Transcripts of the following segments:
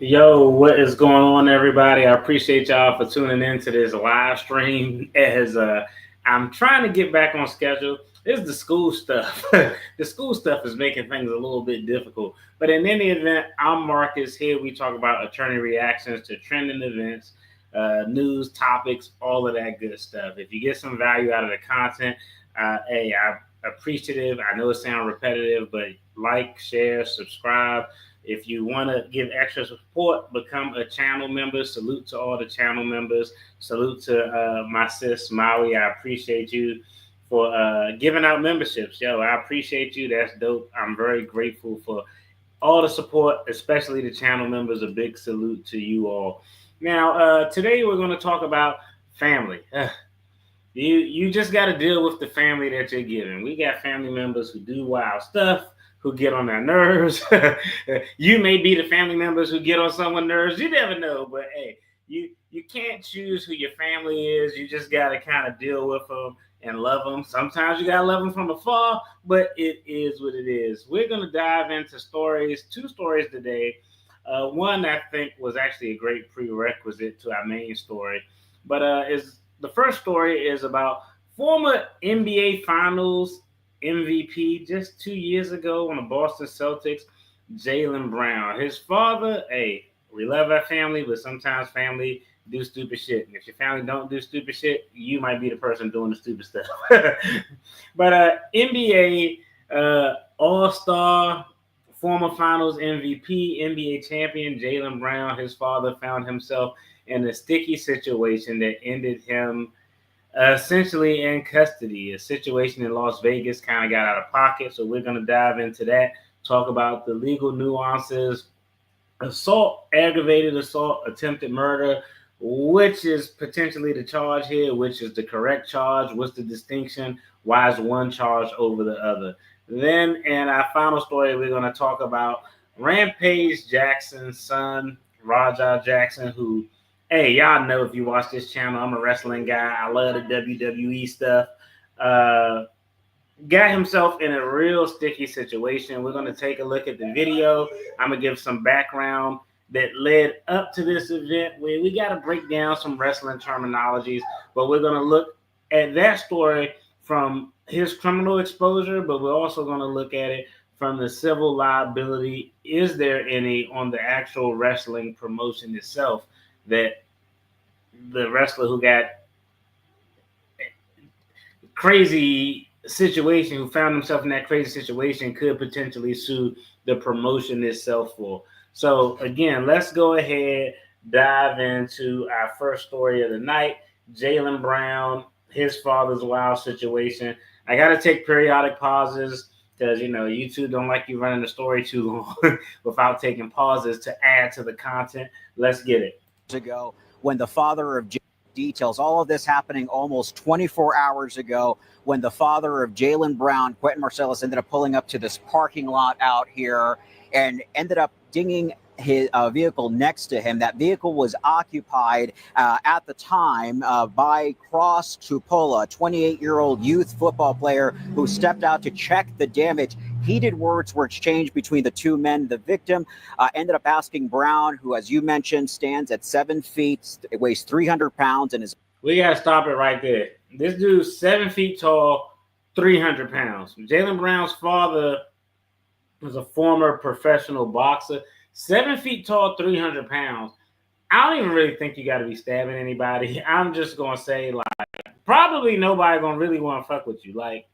Yo, what is going on, everybody? I appreciate y'all for tuning in to this live stream. As I'm trying to get back on schedule. It's the school stuff. The school stuff is making things a little bit difficult. But in any event, I'm Marcus. Here we talk about attorney reactions to trending events, news, topics, all of that good stuff. If you get some value out of the content, hey, I'm appreciative. I know it sounds repetitive, but like, share, subscribe. If you want to give extra support, become a channel member. Salute to all the channel members. Salute to my sis, Maui. I appreciate you for giving out memberships. Yo, I appreciate you. That's dope. I'm very grateful for all the support, especially the channel members. A big salute to you all. Now, today we're going to talk about family. You just got to deal with the family that you're given. We got family members who do wild stuff, who get on their nerves. You may be the family members who get on someone's nerves. You never know, but hey, you can't choose who your family is. You just got to kind of deal with them and love them. Sometimes you got to love them from afar, but it is what it is. We're going to dive into stories, two stories today. One I think was actually a great prerequisite to our main story, but is the first story is about former NBA Finals MVP just 2 years ago on the Boston Celtics, Jaylen Brown. His father, hey, we love our family, but sometimes family do stupid shit. And if your family don't do stupid shit, you might be the person doing the stupid stuff. But NBA All-Star, former Finals MVP, NBA champion Jaylen Brown, his father found himself in a sticky situation that ended him essentially in custody. A situation in Las Vegas kind of got out of pocket, so we're going to dive into that, talk about the legal nuances, assault, aggravated assault, attempted murder, which is potentially the charge here, which is the correct charge, what's the distinction, why is one charge over the other. Then in our final story, we're going to talk about Rampage Jackson's son, Raja Jackson, who, hey, y'all know if you watch this channel, I'm a wrestling guy. I love the WWE stuff. Got himself in a real sticky situation. We're going to take a look at the video. I'm going to give some background that led up to this event where we got to break down some wrestling terminologies, but we're going to look at that story from his criminal exposure, but we're also going to look at it from the civil liability. Is there any on the actual wrestling promotion itself that the wrestler who got crazy situation, who found himself in that crazy situation, could potentially sue the promotion itself for? So again, let's go ahead, dive into our first story of the night. Jaylen Brown, his father's wild situation. I got to take periodic pauses because, you know, YouTube don't like you running the story too long without taking pauses to add to the content. Let's get it. Ago, when the father of details all of this happening almost 24 hours ago, when the father of Jaylen Brown, Quentin Marcellus, ended up pulling up to this parking lot out here and ended up dinging his vehicle next to him. That vehicle was occupied at the time by Cross Tupola, a 28-year-old youth football player who stepped out to check the damage. Heated words were exchanged between the two men. The victim ended up asking Brown, who, as you mentioned, stands at 7 feet, weighs 300 pounds, and is... We got to stop it right there. This dude's 7 feet tall, 300 pounds. Jaylen Brown's father was a former professional boxer. 7 feet tall, 300 pounds. I don't even really think you got to be stabbing anybody. I'm just going to say, like, probably nobody going to really want to fuck with you. Like,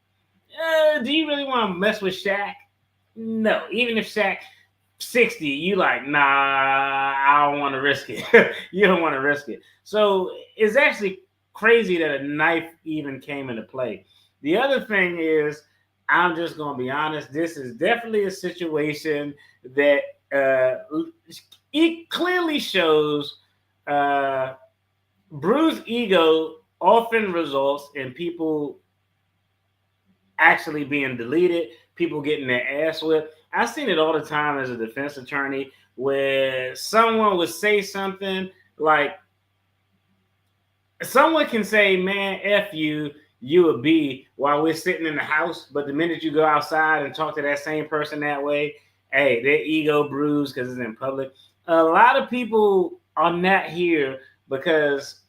do you really want to mess with Shaq? No. Even if Shaq 60, you like, nah, I don't want to risk it. You don't want to risk it. So it's actually crazy that a knife even came into play. The other thing is, I'm just going to be honest, this is definitely a situation that it clearly shows bruised ego often results in people actually being deleted, people getting their ass whipped. I've seen it all the time as a defense attorney where someone would say something like, someone can say, man, F you, you a B, while we're sitting in the house. But the minute you go outside and talk to that same person that way, hey, their ego bruised because it's in public. A lot of people are not here because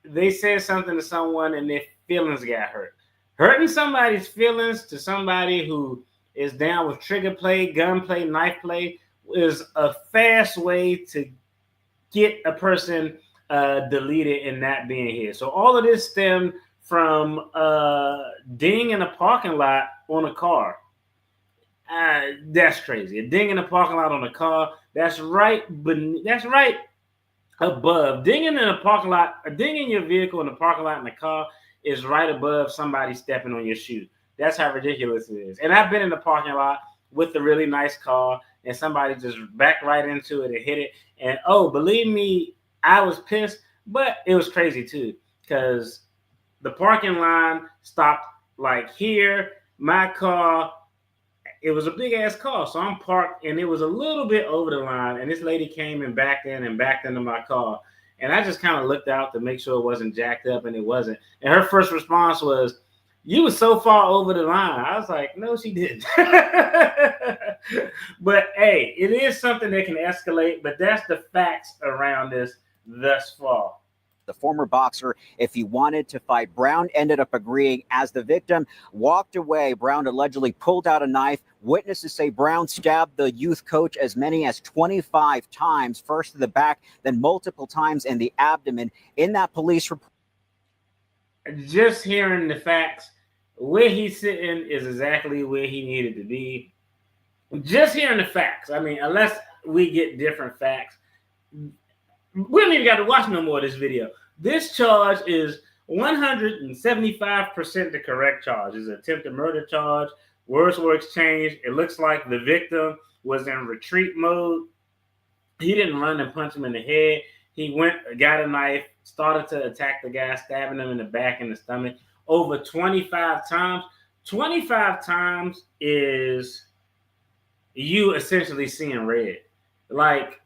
they said something to someone and their feelings got hurt. Hurting somebody's feelings to somebody who is down with trigger play, gunplay, knife play is a fast way to get a person deleted and not being here. So all of this stemmed from ding in a parking lot on a car. That's crazy. A ding in a parking lot on a car. That's right. But that's right above dinging in a parking lot. A ding in your vehicle in a parking lot in a car is right above somebody stepping on your shoe. That's how ridiculous it is. And I've been in the parking lot with a really nice car, and somebody just backed right into it and hit it. And oh, believe me, I was pissed, but it was crazy too because the parking line stopped like here. My car, it was a big ass car, so I'm parked, and it was a little bit over the line. And this lady came and backed into my car, and I just kind of looked out to make sure it wasn't jacked up, and it wasn't. And her first response was, "You were so far over the line." I was like, "No, she didn't." But hey, it is something that can escalate. But that's the facts around this thus far. The former boxer, if he wanted to fight, Brown ended up agreeing. As the victim walked away, Brown allegedly pulled out a knife. Witnesses say Brown stabbed the youth coach as many as 25 times, first to the back, then multiple times in the abdomen. In that police report, just hearing the facts, where he's sitting is exactly where he needed to be. Just hearing the facts. I mean, unless we get different facts, we don't even got to watch no more of this video. This charge is 175% the correct charge. It's an attempted murder charge. Words were exchanged. It looks like the victim was in retreat mode. He didn't run and punch him in the head. He went, got a knife, started to attack the guy, stabbing him in the back and the stomach over 25 times. 25 times is you essentially seeing red. Like,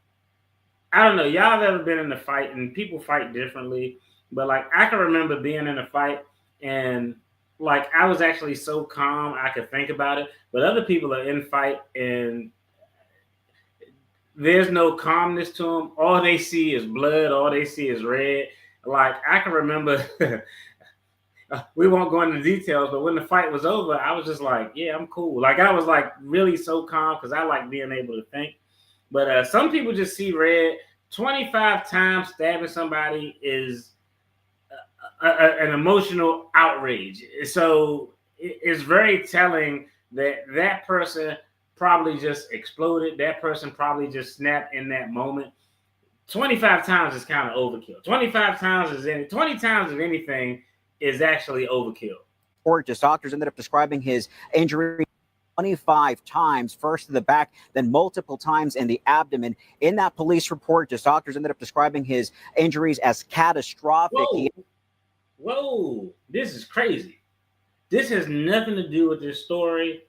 I don't know. Y'all have ever been in a fight, and people fight differently, but like I can remember being in a fight and like I was actually so calm I could think about it, but other people are in fight and there's no calmness to them. All they see is blood. All they see is red. Like I can remember, we won't go into details, but when the fight was over, I was just like, yeah, I'm cool. Like I was like really so calm because I like being able to think. But some people just see red. 25 times stabbing somebody is an emotional outrage. So it's very telling that that person probably just exploded. That person probably just snapped in that moment. 25 times is kind of overkill. 25 times is 20 times of anything is actually overkill. or just doctors ended up describing his injury 25 times, first to the back, then multiple times in the abdomen. In that police report, just doctors ended up describing his injuries as catastrophic. Whoa, this is crazy. This has nothing to do with this story.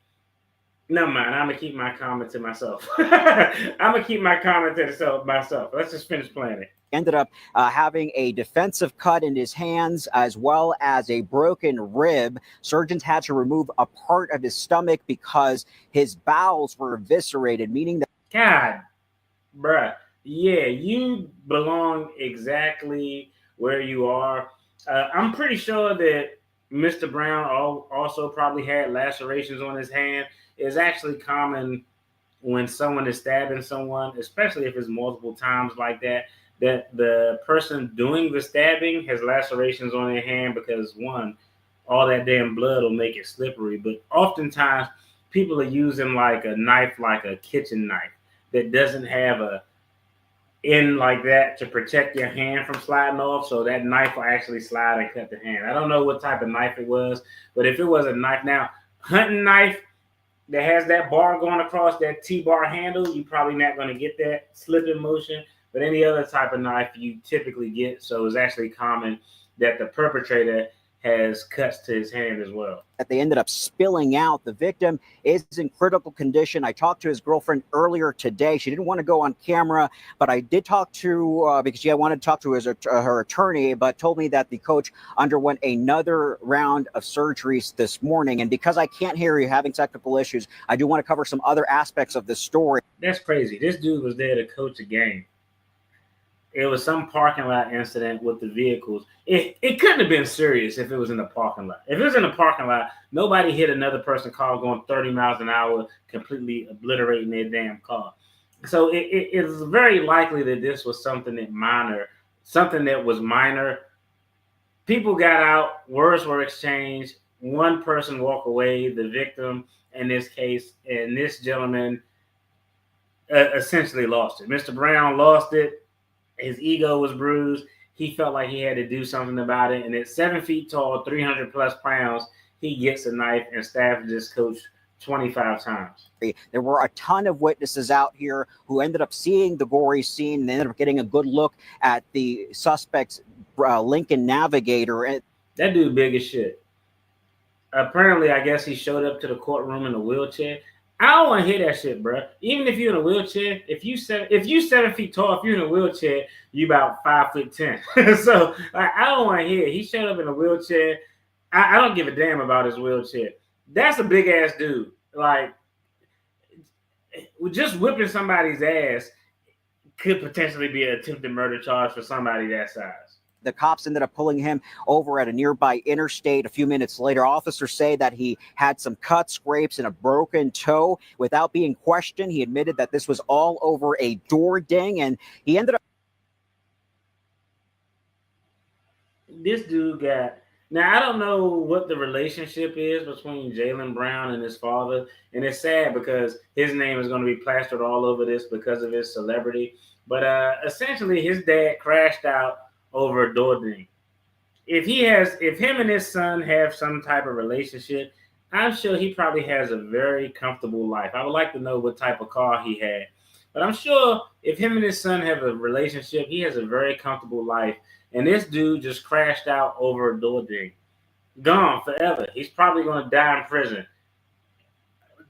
Never mind. I'm gonna keep my comment to myself. I'm gonna keep my comment to myself. Let's just finish playing it. Ended up having a defensive cut in his hands as well as a broken rib. Surgeons had to remove a part of his stomach because his bowels were eviscerated, meaning that God, bruh, yeah, you belong exactly where you are. I'm pretty sure that Mr. Brown also probably had lacerations on his hand. It's actually common when someone is stabbing someone, especially if it's multiple times like that, that the person doing the stabbing has lacerations on their hand because, one, all that damn blood will make it slippery. But oftentimes, people are using like a knife, like a kitchen knife, that doesn't have a end like that to protect your hand from sliding off. So that knife will actually slide and cut the hand. I don't know what type of knife it was, but if it was a knife, now, hunting knife that has that bar going across that T-bar handle, you're probably not going to get that slipping motion. But any other type of knife you typically get. So it's actually common that the perpetrator has cuts to his hand as well. That they ended up spilling out. The victim is in critical condition. I talked to his girlfriend earlier today. She didn't want to go on camera, but I did talk to, because she wanted to talk to her attorney, but told me that the coach underwent another round of surgeries this morning. And because I can't hear you, having technical issues, I do want to cover some other aspects of the story. That's crazy. This dude was there to coach a game. It was some parking lot incident with the vehicles. It couldn't have been serious if it was in the parking lot. If it was in the parking lot, nobody hit another person's car going 30 miles an hour, completely obliterating their damn car. So it's very likely that this was something that was minor. People got out, words were exchanged, one person walked away, the victim in this case, and this gentleman essentially lost it. Mr. Brown lost it. His ego was bruised. He felt like he had to do something about it. And at 7 feet tall, 300 plus pounds, he gets a knife and stabs this coach 25 times. There were a ton of witnesses out here who ended up seeing the gory scene and ended up getting a good look at the suspect's Lincoln Navigator. And that dude big as shit. Apparently, I guess he showed up to the courtroom in a wheelchair. I don't want to hear that shit, bro. Even if you're in a wheelchair, if you 7 feet tall, if you're in a wheelchair, you about 5'10". So I don't want to hear it. He showed up in a wheelchair. I don't give a damn about his wheelchair. That's a big ass dude. Like, just whipping somebody's ass could potentially be an attempted murder charge for somebody that size. The cops ended up pulling him over at a nearby interstate. A few minutes later, officers say that he had some cuts, scrapes, and a broken toe. Without being questioned, he admitted that this was all over a door ding, and he ended up. This dude got. Now, I don't know what the relationship is between Jaylen Brown and his father, and it's sad because his name is going to be plastered all over this because of his celebrity. But essentially, his dad crashed out over a door ding. If him and his son have some type of relationship, I'm sure he probably has a very comfortable life. I would like to know what type of car he had. But I'm sure if him and his son have a relationship, he has a very comfortable life. And this dude just crashed out over a door ding. Gone forever. He's probably going to die in prison.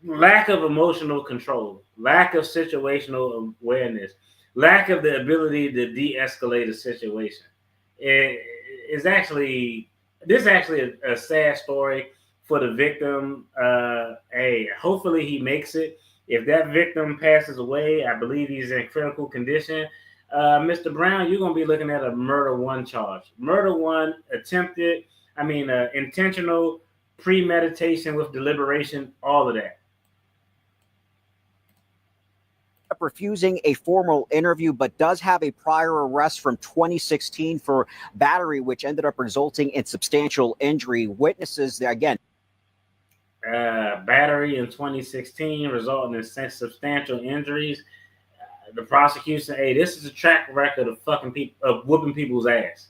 Lack of emotional control, lack of situational awareness, lack of the ability to de-escalate a situation. This is actually a sad story for the victim. Hey, hopefully he makes it. If that victim passes away, I believe he's in critical condition. Mr. Brown, you're going to be looking at a murder one charge. Murder one, intentional, premeditation with deliberation, all of that. Refusing a formal interview, but does have a prior arrest from 2016 for battery, which ended up resulting in substantial injury. Witnesses there again. Battery in 2016 resulting in substantial injuries. The prosecution, hey, this is a track record of of whooping people's ass.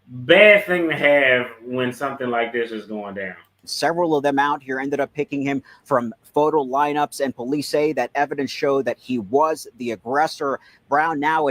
Bad thing to have when something like this is going down. Several of them out here ended up picking him from photo lineups, and police say that evidence showed that he was the aggressor. Brown now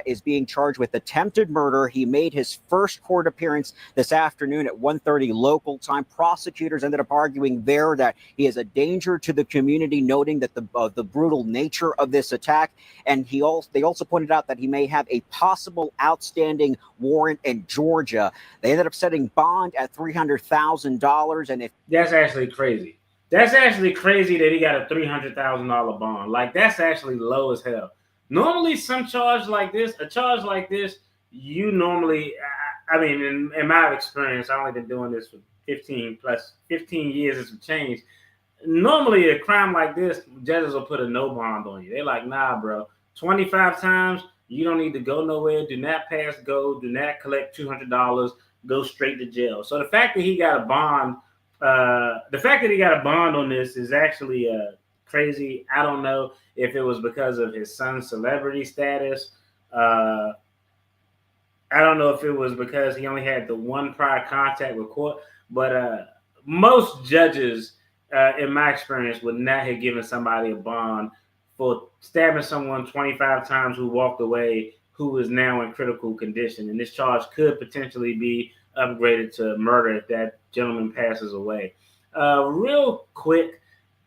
is being charged with attempted murder. He made his first court appearance this afternoon at 1:30 local time. Prosecutors ended up arguing there that he is a danger to the community, noting that the brutal nature of this attack. And they also pointed out that he may have a possible outstanding warrant in Georgia. They ended up setting bond at $300,000, and if that's actually crazy. That's actually crazy that he got a $300,000 bond. Like, that's actually low as hell. Normally, a charge like this, you normally, in my experience, I've only been doing this for 15 years and some change. Normally, a crime like this, judges will put a no bond on you. They're like, nah, bro, 25 times, you don't need to go nowhere. Do not pass go. Do not collect $200. Go straight to jail. So the fact that he got a bond, on this is actually crazy. I don't know if it was because of his son's celebrity status. I don't know if it was because he only had the one prior contact with court. But most judges, in my experience, would not have given somebody a bond for stabbing someone 25 times who walked away, who is now in critical condition. And this charge could potentially be upgraded to murder if that gentleman passes away. Real quick,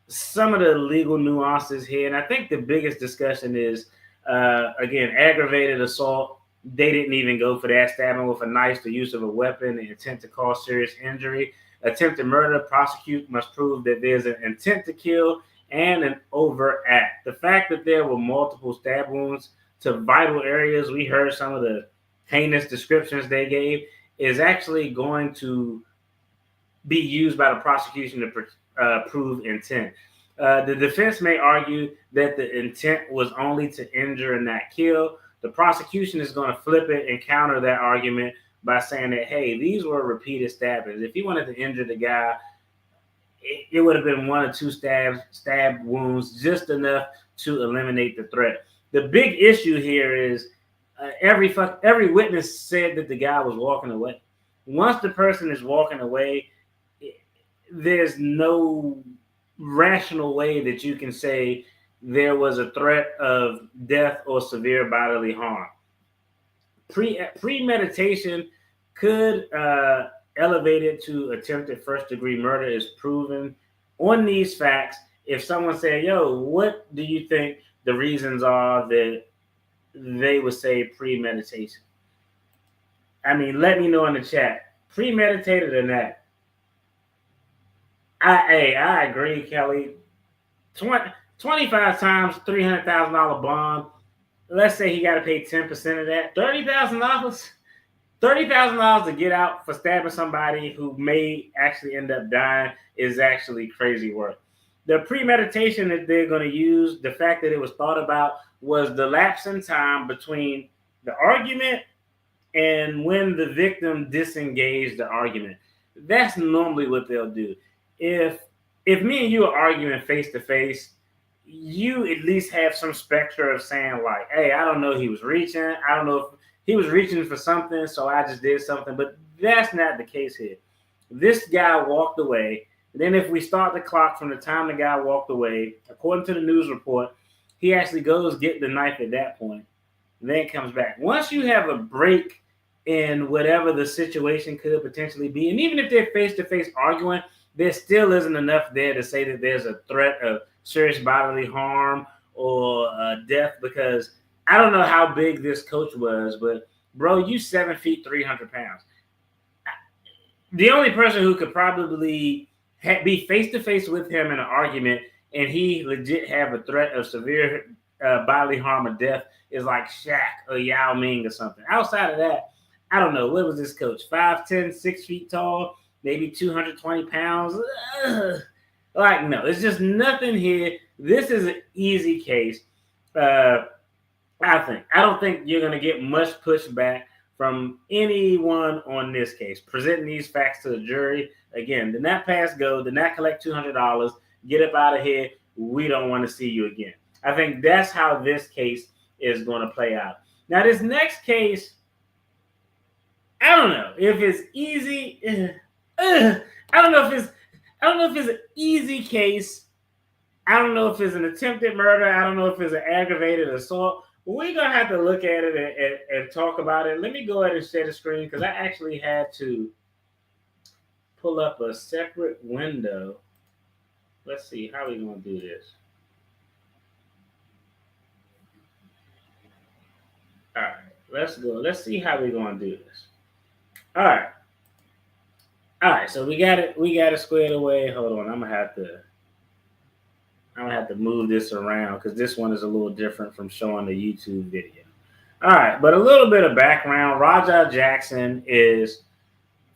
some of the legal nuances here, and I think the biggest discussion is again aggravated assault. They didn't even go for that. Stabbing with a knife, the use of a weapon, and intent to cause serious injury. Attempted murder, prosecute must prove that there's an intent to kill and an overt act. The fact that there were multiple stab wounds to vital areas, we heard some of the heinous descriptions they gave, is actually going to be used by the prosecution to prove intent. The defense may argue that the intent was only to injure and not kill. The prosecution is going to flip it and counter that argument by saying that, hey, these were repeated stabbings. If he wanted to injure the guy, it would have been 1 or 2 stab wounds, just enough to eliminate the threat. The big issue here is every witness said that the guy was walking away. Once the person is walking away, there's no rational way that you can say there was a threat of death or severe bodily harm. Premeditation could elevate it to attempted first-degree murder is proven on these facts. If someone said, yo, what do you think the reasons are that they would say premeditation? I mean, let me know in the chat. Premeditated or not? I agree, Kelly. 25 times $300,000 bond. Let's say he got to pay 10% of that. $30,000? $30,000 to get out for stabbing somebody who may actually end up dying is actually crazy work. The premeditation that they're going to use, the fact that it was thought about, was the lapse in time between the argument and when the victim disengaged the argument. That's normally what they'll do. If me and you are arguing face to face, you at least have some specter of saying like, hey, I don't know, he was reaching. I don't know if he was reaching for something, so I just did something. But that's not the case here. This guy walked away. Then if we start the clock from the time the guy walked away, according to the news report, he actually goes get the knife at that point, then comes back. Once you have a break in whatever the situation could potentially be, and even if they're face-to-face arguing, there still isn't enough there to say that there's a threat of serious bodily harm or death, because I don't know how big this coach was, but bro, you 7 feet, 300 pounds. The only person who could probably be face-to-face with him in an argument and he legit have a threat of severe bodily harm or death is like Shaq or Yao Ming or something. Outside of that, I don't know. What was this coach? 5'10", 6 feet tall, maybe 220 pounds. Like, no, it's just nothing here. This is an easy case. I don't think you're going to get much pushback from anyone on this case. Presenting these facts to the jury. Again, did not pass go, did not collect $200, get up out of here. We don't want to see you again. I think that's how this case is going to play out. Now, this next case, I don't know if it's easy. I don't know if it's an easy case. I don't know if it's an attempted murder. I don't know if it's an aggravated assault. We're going to have to look at it and talk about it. Let me go ahead and share the screen because I actually had to pull up a separate window. Let's see how we're going to do this. All right, let's go. Let's see how we're going to do this. All right, so we got it squared away. Hold on, I'm gonna have to move this around because this one is a little different from showing the YouTube video. All right, but a little bit of background. Raja Jackson is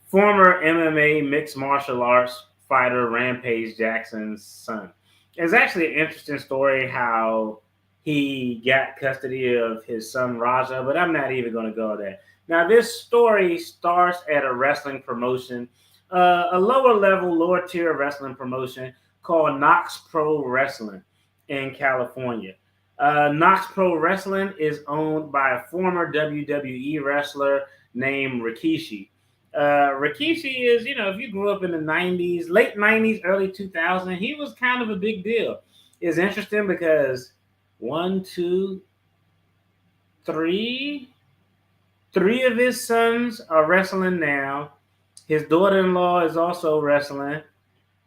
former MMA mixed martial arts fighter Rampage Jackson's son. It's actually an interesting story how he got custody of his son Raja, but I'm not even going to go there. Now, this story starts at a wrestling promotion, a lower tier wrestling promotion called Knox Pro Wrestling in California. Knox Pro Wrestling is owned by a former WWE wrestler named Rikishi. Rikishi is, if you grew up in the 90s, late 90s, early 2000s, he was kind of a big deal. It's interesting because three of his sons are wrestling now. His daughter-in-law is also wrestling.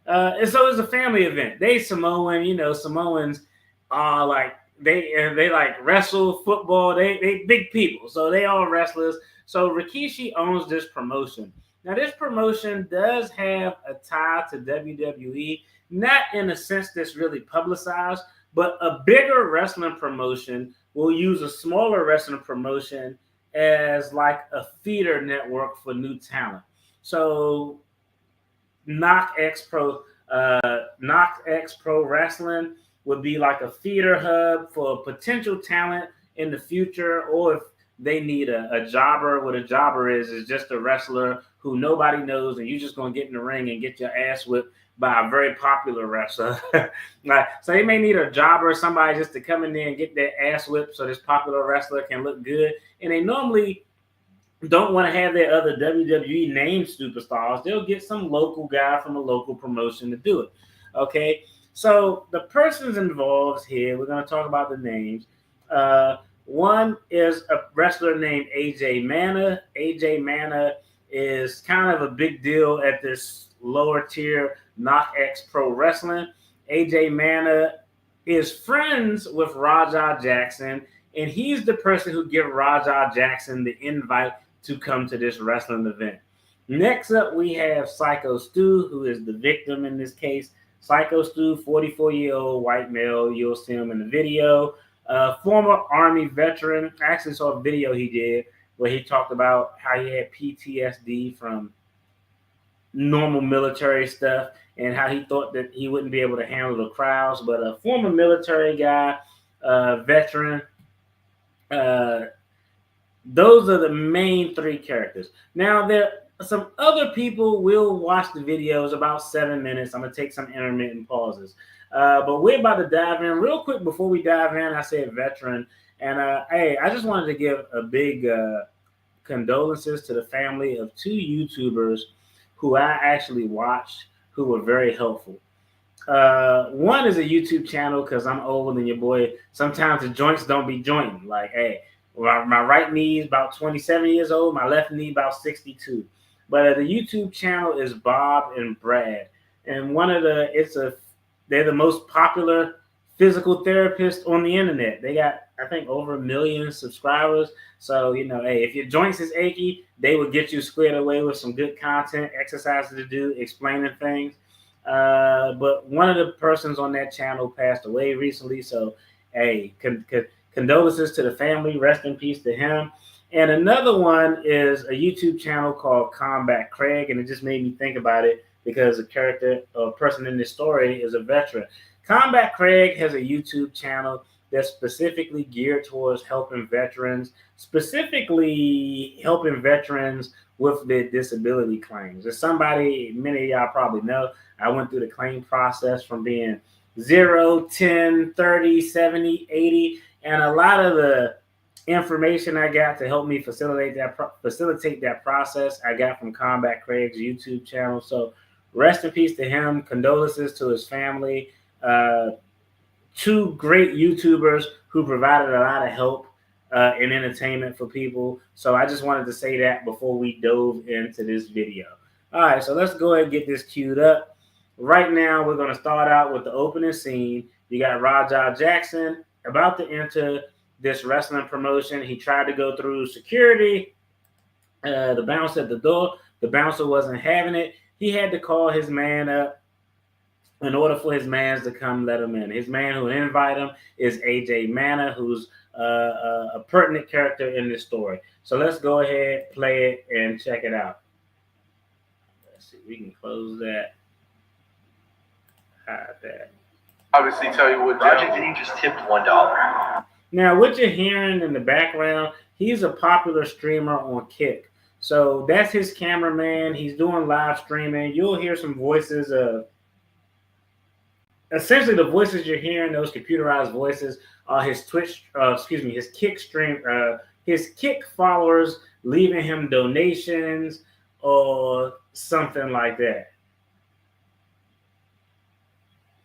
And so it's a family event. They Samoan, Samoans are like they like wrestle football. They big people, so they all wrestlers. So Rikishi owns this promotion. Now this promotion does have a tie to WWE, not in a sense that's really publicized, but a bigger wrestling promotion will use a smaller wrestling promotion as like a feeder network for new talent. So Knock X Pro Wrestling would be like a feeder hub for potential talent in the future, or if they need a jobber. What a jobber is just a wrestler who nobody knows, and you're just gonna get in the ring and get your ass whipped by a very popular wrestler. Like, so they may need a jobber, somebody just to come in there and get their ass whipped, so this popular wrestler can look good. And they normally don't want to have their other WWE named superstars. They'll get some local guy from a local promotion to do it. Okay, so the persons involved here, we're going to talk about the names. One is a wrestler named AJ Mana. AJ Mana is kind of a big deal at this lower tier Knock X Pro Wrestling. AJ Mana is friends with Raja Jackson, and he's the person who gave Raja Jackson the invite to come to this wrestling event. Next up, we have Syko Stu, who is the victim in this case. Syko Stu, 44-year-old white male. You'll see him in the video. Former Army veteran. I actually saw a video he did where he talked about how he had PTSD from normal military stuff and how he thought that he wouldn't be able to handle the crowds. But a former military guy, veteran, those are the main three characters. Now, there are some other people will watch the videos about 7 minutes. I'm going to take some intermittent pauses. But we're about to dive in. Real quick before we dive in, I said veteran. And, hey, I just wanted to give a big condolences to the family of two YouTubers who I actually watched who were very helpful. One is a YouTube channel because I'm older than your boy. Sometimes the joints don't be jointing. Like, hey, my right knee is about 27 years old. My left knee about 62. But the YouTube channel is Bob and Brad, and they're the most popular physical therapists on the internet. They got, I think, over 1 million subscribers. So hey, if your joints is achy, they will get you squared away with some good content, exercises to do, explaining things. But one of the persons on that channel passed away recently. So hey, condolences to the family. Rest in peace to him. And another one is a YouTube channel called Combat Craig, and it just made me think about it because a character or person in this story is a veteran. Combat Craig has a YouTube channel that's specifically geared towards helping veterans, specifically helping veterans with their disability claims. As somebody, many of y'all probably know, I went through the claim process from being 0, 10, 30, 70, 80, and a lot of the information I got to help me facilitate that process I got from Combat Craig's YouTube channel. So rest in peace to him. Condolences to his family. Two great YouTubers who provided a lot of help and entertainment for people. So I just wanted to say that before we dove into this video. All right, so let's go ahead and get this queued up. Right now, we're going to start out with the opening scene. You got Raja Jackson about to enter this wrestling promotion. He tried to go through security. The bouncer at the door. The bouncer wasn't having it. He had to call his man up in order for his mans to come let him in. His man who invite him is AJ Mana, who's a pertinent character in this story. So let's go ahead, play it, and check it out. Let's see. We can close that. Hide that. Obviously, tell you what, Project Vinny just tipped $1. Now, what you're hearing in the background, he's a popular streamer on Kick. So that's his cameraman. He's doing live streaming. You'll hear some voices of, essentially the voices you're hearing, those computerized voices are his his Kick stream, his Kick followers leaving him donations or something like that.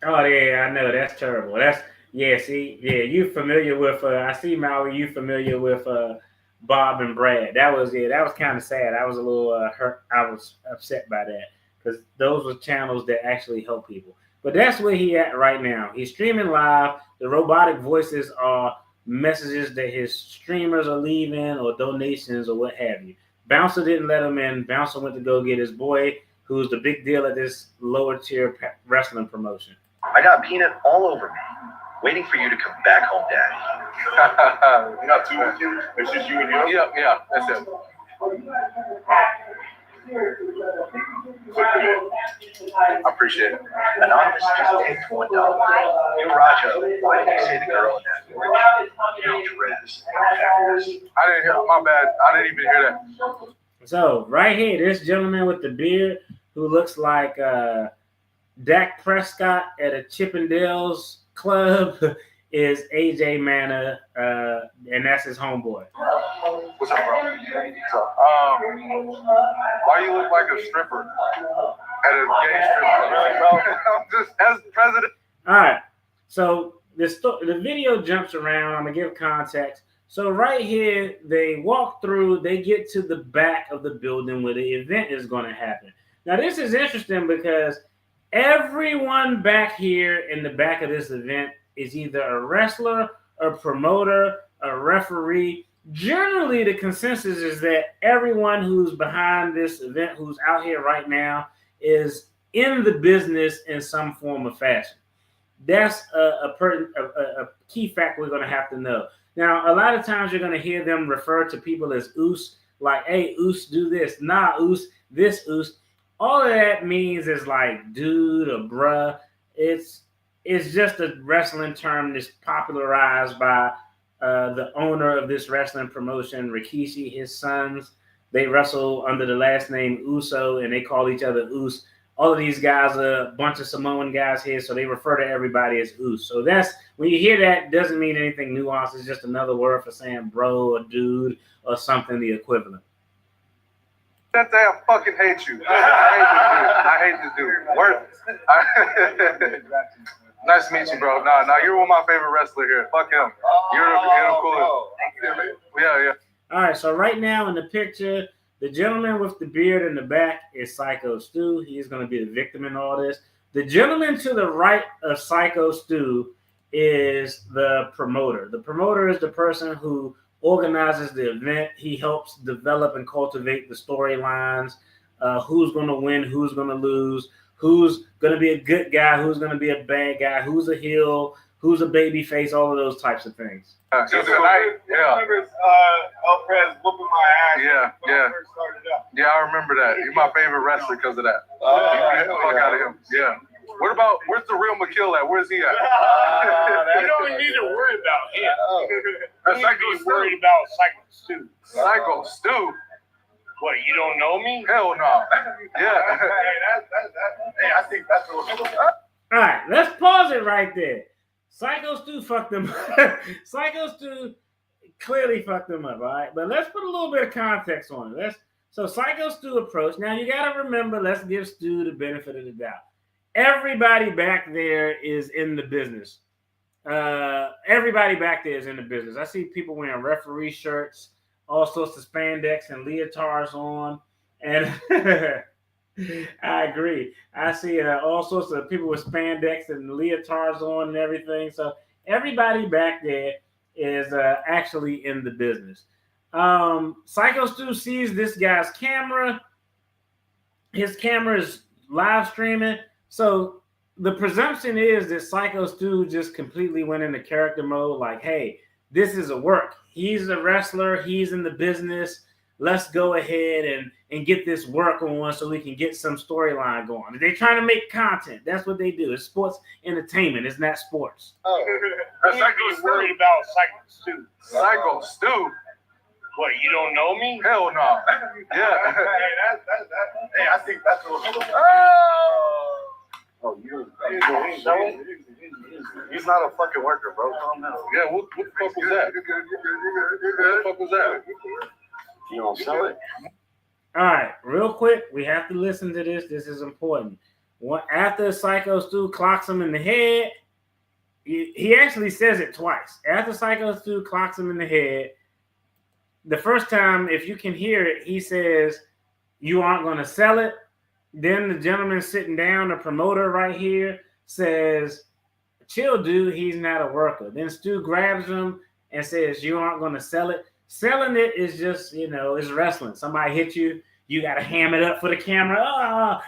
Oh yeah, I know, that's terrible. You familiar with I see Maui, you familiar with Bob and Brad. That was kind of sad. I was a little hurt. I was upset by that because those were channels that actually help people. But that's where he at right now. He's streaming live. The robotic voices are messages that his streamers are leaving or donations or what have you. Bouncer didn't let him in. Bouncer went to go get his boy, who's the big deal at this lower tier wrestling promotion. I got peanut all over me, waiting for you to come back home, Daddy. Not two with you. It's just you and him. Yeah, that's it. I appreciate it. Anonymous just takes $1. You, Raja, why did you say the girl in that orange dress? I didn't hear. My bad. I didn't even hear that. So right here, this gentleman with the beard who looks like Dak Prescott at a Chippendales club is AJ Manna, and that's his homeboy. What's up, bro? Why you look like a stripper at a gay stripper? I'm just as president. All right. So the video jumps around. I'm gonna give context. So right here, they walk through. They get to the back of the building where the event is going to happen. Now this is interesting because everyone back here in the back of this event is either a wrestler, a promoter, a referee. Generally, the consensus is that everyone who's behind this event, who's out here right now, is in the business in some form or fashion. That's a key fact we're going to have to know. Now, a lot of times you're going to hear them refer to people as oos, like, hey, oos, do this. Nah, oos, this oos. All of that means is like dude or bruh. It's just a wrestling term that's popularized by the owner of this wrestling promotion, Rikishi, his sons. They wrestle under the last name Uso, and they call each other Oos. All of these guys are a bunch of Samoan guys here, so they refer to everybody as Oos. So that's, when you hear that, doesn't mean anything nuanced. It's just another word for saying bro or dude or something the equivalent. That day I fucking hate you. I hate this dude. Nice to meet you, bro. Nah, you're one of my favorite wrestlers here. Fuck him. You're the coolest. Yeah. All right, so right now in the picture, the gentleman with the beard in the back is Syko Stu. He's going to be the victim in all this. The gentleman to the right of Syko Stu is the promoter. The promoter is the person who organizes the event. He helps develop and cultivate the storylines, who's going to win, who's going to lose, who's going to be a good guy, who's going to be a bad guy, who's a heel, who's a baby face, all of those types of things. Just tonight, yeah. I remember Elprez whooping my ass. Yeah. I first started out. Yeah, I remember that. You're my favorite wrestler because of that. Get the fuck out of him. Yeah. Where's the real McKill at? Where's he at? You don't even need to worry about him. You need to be worried about Syko Stu. Syko Stu? What, you don't know me? Hell no. Yeah. Hey, I think that's what. All right, let's pause it right there. Syko Stu fucked them up. Syko Stu clearly fucked them up, all right? But let's put a little bit of context on it. So Syko Stu approach. Now, you got to remember, let's give Stu the benefit of the doubt. Everybody back there is in the business. Everybody back there is in the business. I see people wearing referee shirts, all sorts of spandex and leotards on. And I agree. I see all sorts of people with spandex and leotards on and everything. So everybody back there is actually in the business. Syko Stu sees this guy's camera. His camera is live streaming. So the presumption is that Syko Stu just completely went into character mode. Like, hey, this is a work. He's a wrestler. He's in the business. Let's go ahead and get this work on so we can get some storyline going. They're trying to make content. That's what they do. It's sports entertainment. It's not sports. You need to be worried about Syko Stu. Syko Stu? What, you don't know me? Hell no. Yeah. Hey, I think that's what. Oh, he's not a fucking worker, bro. Calm down. Yeah, what the fuck was that? What the fuck was that? You don't sell it? All right, real quick, we have to listen to this. This is important. After Syko Stu clocks him in the head, he actually says it twice. After Syko Stu clocks him in the head, the first time, if you can hear it, he says, "You aren't going to sell it." Then the gentleman sitting down, the promoter right here, says, "Chill, dude, he's not a worker." Then Stu grabs him and says, "You aren't going to sell it." Selling it is just, it's wrestling. Somebody hit you, you got to ham it up for the camera.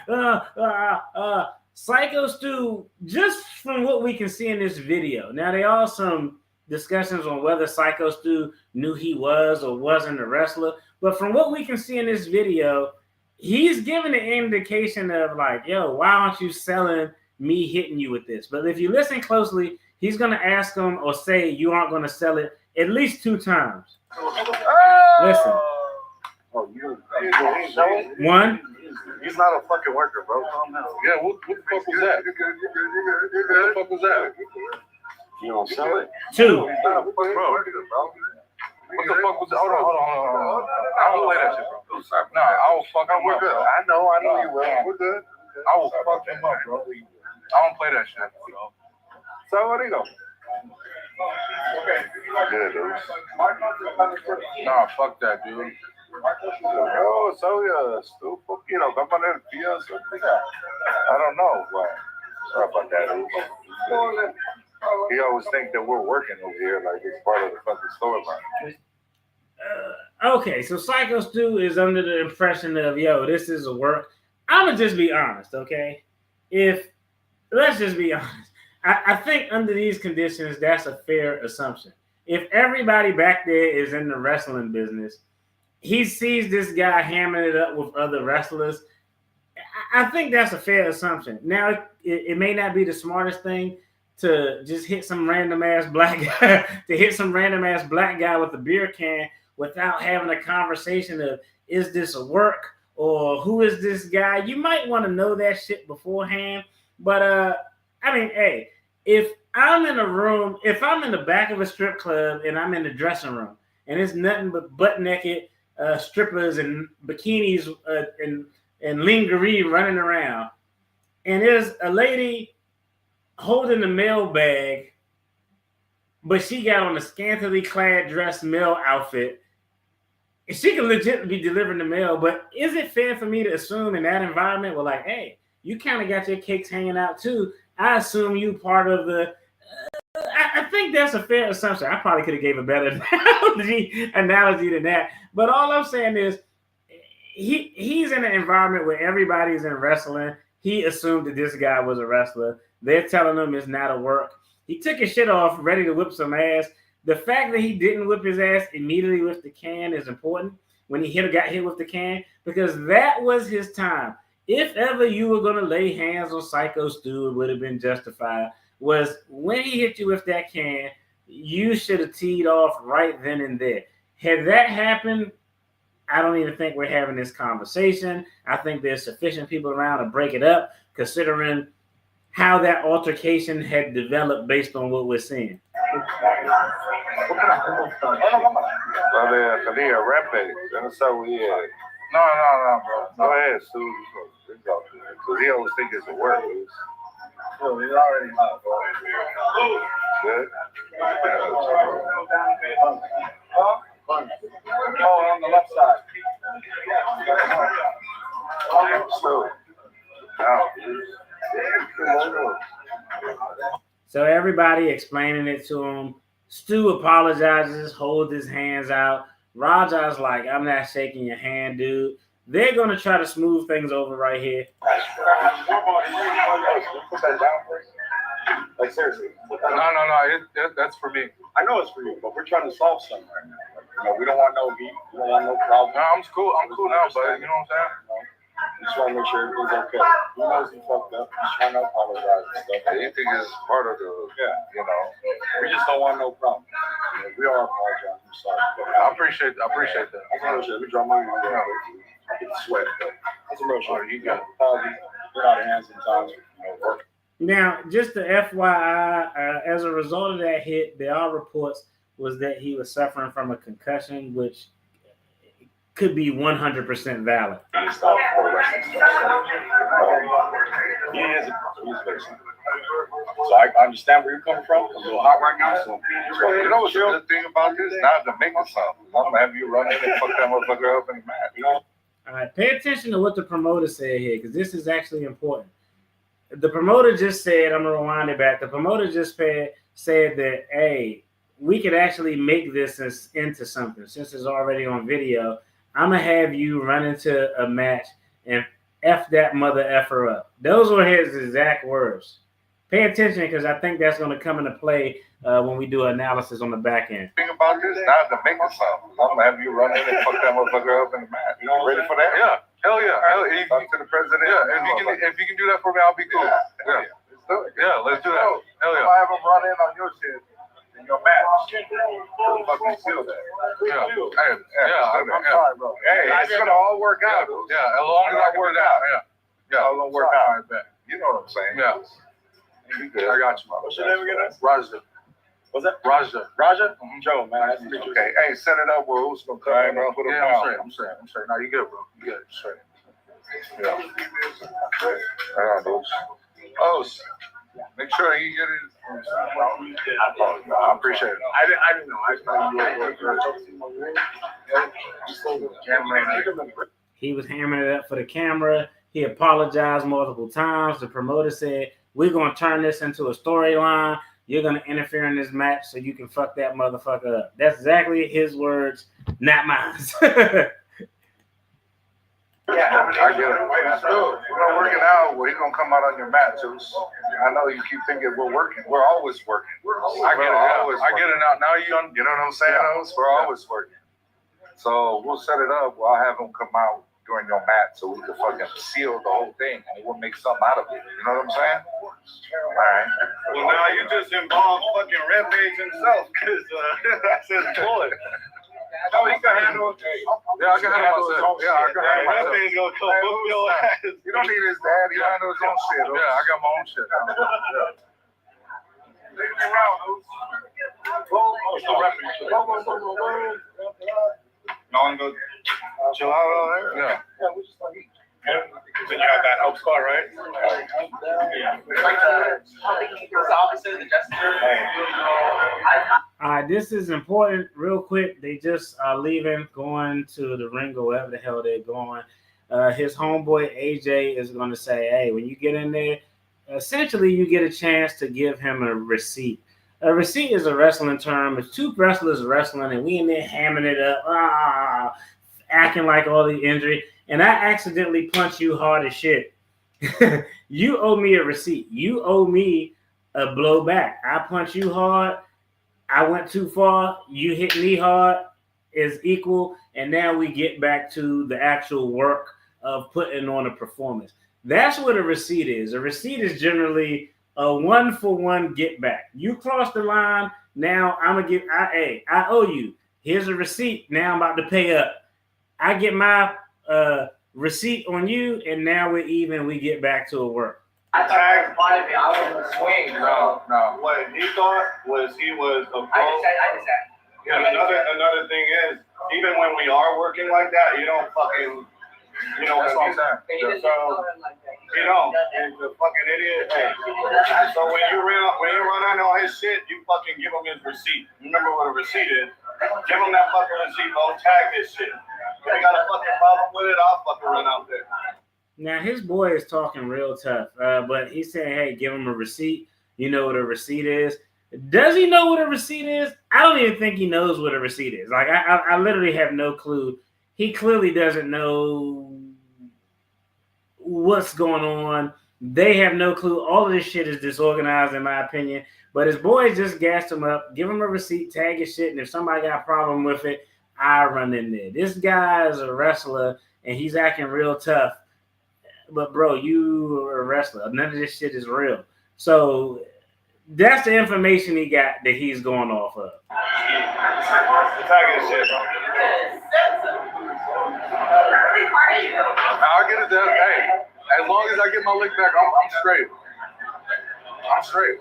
Syko Stu, just from what we can see in this video. Now, there are some discussions on whether Syko Stu knew he was or wasn't a wrestler. But from what we can see in this video, he's giving an indication of like, yo, why aren't you selling me hitting you with this? But if you listen closely, he's going to ask him or say you aren't going to sell it at least 2 times. Listen. One. He's not a fucking worker, bro. Yeah, what the fuck was that? What the fuck was that? You don't sell it? 2. He's not a fucking worker, bro. What the fuck was that? Hold on. I don't play that shit, bro. Nah, I will fuck him up, bro. I know you will. We're good. I will fuck him up, bro. I don't play that shit, bro. So what do you go? Yeah, dude. Nah, fuck that, dude. Yo, Stu, come on there, Pia, something. I don't know, but sorry about that, dude. He always think that we're working over here like it's part of the fucking storyline. Okay, so Syko Stu is under the impression of, yo, this is a work. I'm going to just be honest, okay? Let's just be honest. I think under these conditions, that's a fair assumption. If everybody back there is in the wrestling business, he sees this guy hammering it up with other wrestlers. I think that's a fair assumption. Now, it may not be the smartest thing to just hit some random ass black guy, with a beer can without having a conversation of, is this a work or who is this guy? You might want to know that shit beforehand. But hey, if I'm in a room, if I'm in the back of a strip club and I'm in the dressing room and it's nothing but butt naked strippers and bikinis and lingerie running around, and there's a lady holding the mail bag, but she got on a scantily clad dress male outfit, and she can legitimately be delivering the mail. But is it fair for me to assume in that environment, well, like, hey, you kind of got your cakes hanging out too? I assume you part of the. I think that's a fair assumption. I probably could have gave a better analogy than that. But all I'm saying is, he's in an environment where everybody's in wrestling. He assumed that this guy was a wrestler. They're telling him it's not a work. He took his shit off, ready to whip some ass. The fact that he didn't whip his ass immediately with the can is important when he got hit with the can, because that was his time. If ever you were going to lay hands on Syko Stu, it would have been justified. Was when he hit you with that can, you should have teed off right then and there. Had that happened, I don't even think we're having this conversation. I think there's sufficient people around to break it up, considering how that altercation had developed based on what we're seeing. Rampage. That's how we No, bro. Go ahead, Stu. Because he always think it's a work. So he's already not going. Good. Oh, on the left side. So everybody explaining it to him. Stu apologizes, holds his hands out. Raja's like, I'm not shaking your hand, dude. They're going to try to smooth things over right here. Like, seriously. No. That's for me. I know it's for you, but we're trying to solve something right now. We don't want no heat. We don't want no problem. No, I'm cool now, but you know what I'm saying? We just want to make sure everything's okay. He knows he fucked up. He's trying to apologize and stuff. Anything is part of the, we just don't want no problem. We are apologizing. I'm sorry. I appreciate that. We draw money on the get sweat. That's a real shit. You got apologies. Get out of hand sometimes. Work. Now, just the FYI, as a result of that hit, there are reports was that he was suffering from a concussion, which could be 100% valid. So I understand where you're coming from. I'm a little hot right now, so You know what's the good thing about this? Now to make it something. I'm gonna have you run in and fuck that motherfucker up in the mat. You know? All right, pay attention to what the promoter said here, because this is actually important. The promoter just said, I'm gonna rewind it back. The promoter just said that, hey, we could actually make this into something. Since it's already on video, I'm gonna have you run into a match and F that mother effer up. Those were his exact words. Pay attention, because I think that's gonna come into play when we do analysis on the back end. Think about this, now to make it something. I'm gonna have you run in and fuck that motherfucker up in the mat. You know, ready for that? Yeah. Hell yeah. Talk to the president. Yeah, if you can do that for me, I'll be cool. Yeah. Yeah, let's do that. Hell yeah. I have them run in on your shit in your match. Fucking seal that. Yeah. I'm sorry, bro. Hey, it's gonna all work out. Yeah, as long as I work out. Yeah. It's gonna work out. You know what I'm saying? Yeah. You good. I got you, man. What's your name again? Raja. What's that? Raja. Mm-hmm. Joe, man. Okay. Hey, set it up where who's gonna come in and put him down. I'm straight. No, you good, bro. You good. Straight. Yeah. Oh, make sure he get it. I appreciate it. I didn't know. I thought you were He was hammering it up for the camera. He apologized multiple times. The promoter said, we're going to turn this into a storyline. You're going to interfere in this match so you can fuck that motherfucker up. That's exactly his words, not mine. Yeah, I get it. We're not working out. Well, he's going to come out on your mat, Juice. I know you keep thinking we're working. We're always working. I get it. I get it now. Now you know what I'm saying? We're always working. So we'll set it up. I'll have him come out during your mat so we can fucking seal the whole thing and we'll make something out of it. You know what I'm saying? All right. Well, now you just involved fucking Rampage himself, because that's his boy. Oh, he can handle it. Yeah, I can handle myself. Yeah, I can handle myself. Rampage gonna come whoop your ass. You don't need his dad. He handles his own shit. Yeah, I got my own shit. No one go chill out over there? Yeah. Then you have that help spot, right? All right, this is important. Real quick, they just are leaving, going to the ring or wherever the hell they're going. His homeboy AJ is going to say, hey, when you get in there, essentially you get a chance to give him a receipt. A receipt is a wrestling term. It's two wrestlers wrestling, and we in there hamming it up, acting like all the injury. And I accidentally punch you hard as shit. You owe me a receipt. You owe me a blowback. I punch you hard. I went too far. You hit me hard. Is equal. And now we get back to the actual work of putting on a performance. That's what a receipt is. A receipt is generally a 1-for-1 get back. You cross the line. Now I'm gonna I owe you. Here's a receipt. Now I'm about to pay up. I get my receipt on you, and now we're even. We get back to a work. I was swing. No. What he thought was he was a pro. And another thing is, even when we are working like that, you don't fucking. You know what I'm saying? So, you know, he's a fucking idiot. Hey. So when you run on all his shit, you fucking give him his receipt. Remember what a receipt is? Give him that fucking receipt. Don't tag this shit. If you got a fucking problem with it, I'll fucking run out there. Now his boy is talking real tough, but he's saying, "Hey, give him a receipt. You know what a receipt is." Does he know what a receipt is? I don't even think he knows what a receipt is. Like I literally have no clue. He clearly doesn't know what's going on. They have no clue. All of this shit is disorganized, in my opinion. But his boys just gassed him up, give him a receipt, tag his shit, and if somebody got a problem with it, I run in there. This guy is a wrestler, and he's acting real tough. But, bro, you are a wrestler. None of this shit is real. So that's the information he got that he's going off of. Tag his shit, bro. I'll get it done. Hey, as long as I get my lick back, I'm straight. I'm straight.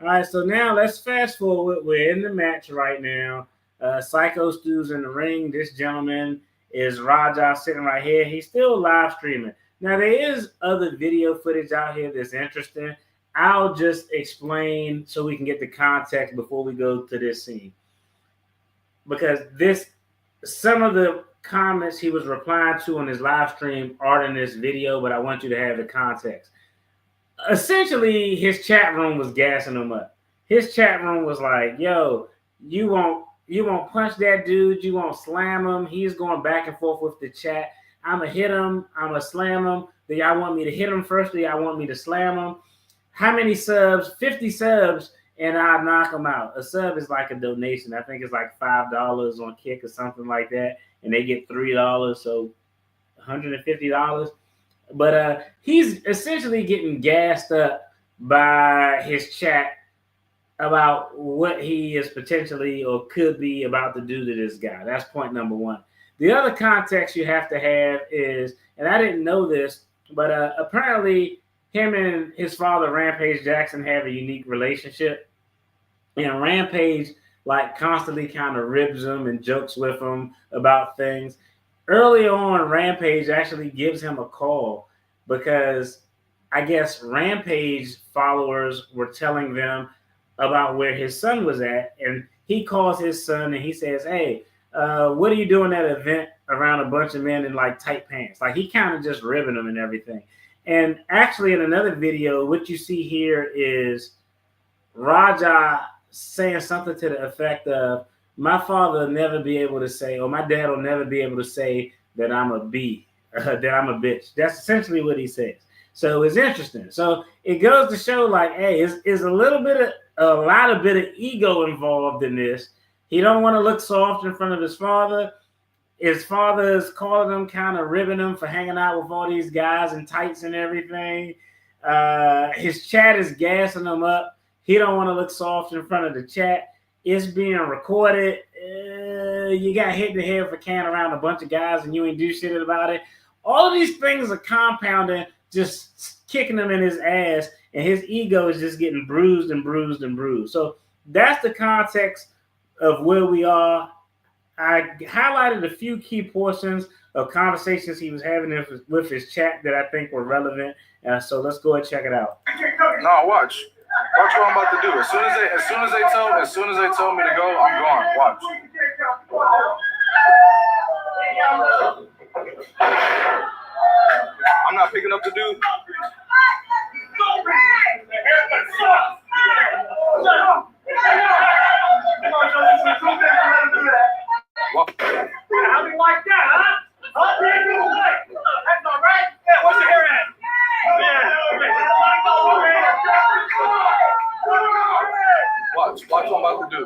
All right, so now let's fast forward. We're in the match right now. Syko Stu's in the ring. This gentleman is Raja sitting right here. He's still live streaming. Now, there is other video footage out here that's interesting. I'll just explain so we can get the context before we go to this scene. Because some of the comments he was replying to on his live stream aren't in this video, but I want you to have the context. Essentially, his chat room was gassing him up. His chat room was like, yo, you won't punch that dude, you won't slam him. He's going back and forth with the chat. I'm going to hit him, I'm going to slam him. Do y'all want me to hit him first? Do y'all want me to slam him? How many subs? 50 subs, and I'll knock him out. A sub is like a donation. I think it's like $5 on Kick or something like that, and they get $3, so $150. But he's essentially getting gassed up by his chat about what he is potentially or could be about to do to this guy. That's point number one. The other context you have to have is, and I didn't know this, but apparently him and his father, Rampage Jackson, have a unique relationship. And Rampage like constantly kind of ribs him and jokes with him about things. Early on, Rampage actually gives him a call because I guess Rampage followers were telling them about where his son was at. And he calls his son and he says, hey, what are you doing at an event around a bunch of men in like tight pants? Like he kind of just ribbing them and everything. And actually in another video, what you see here is Raja saying something to the effect of, my father will never be able to say, or my dad will never be able to say that I'm a B, that I'm a bitch. That's essentially what he says. So it's interesting. So it goes to show like, hey, it's a lot of ego involved in this. He don't want to look soft in front of his father. His father is calling him, kind of ribbing him for hanging out with all these guys in tights and everything. His chat is gassing him up. He don't want to look soft in front of the chat. It's being recorded. You got hit in the head for carrying around a bunch of guys and you ain't do shit about it. All of these things are compounding, just kicking him in his ass, and his ego is just getting bruised and bruised and bruised. So that's the context of where we are. I highlighted a few key portions of conversations he was having with his chat that I think were relevant. So let's go and check it out. No, watch. Watch what I'm about to do. As soon as they tell me to go, I'm gone. Watch. I'm not picking up the dude. What? How do you like that, huh? That's all right. Yeah, what's your hair at? Watch what I'm about to do.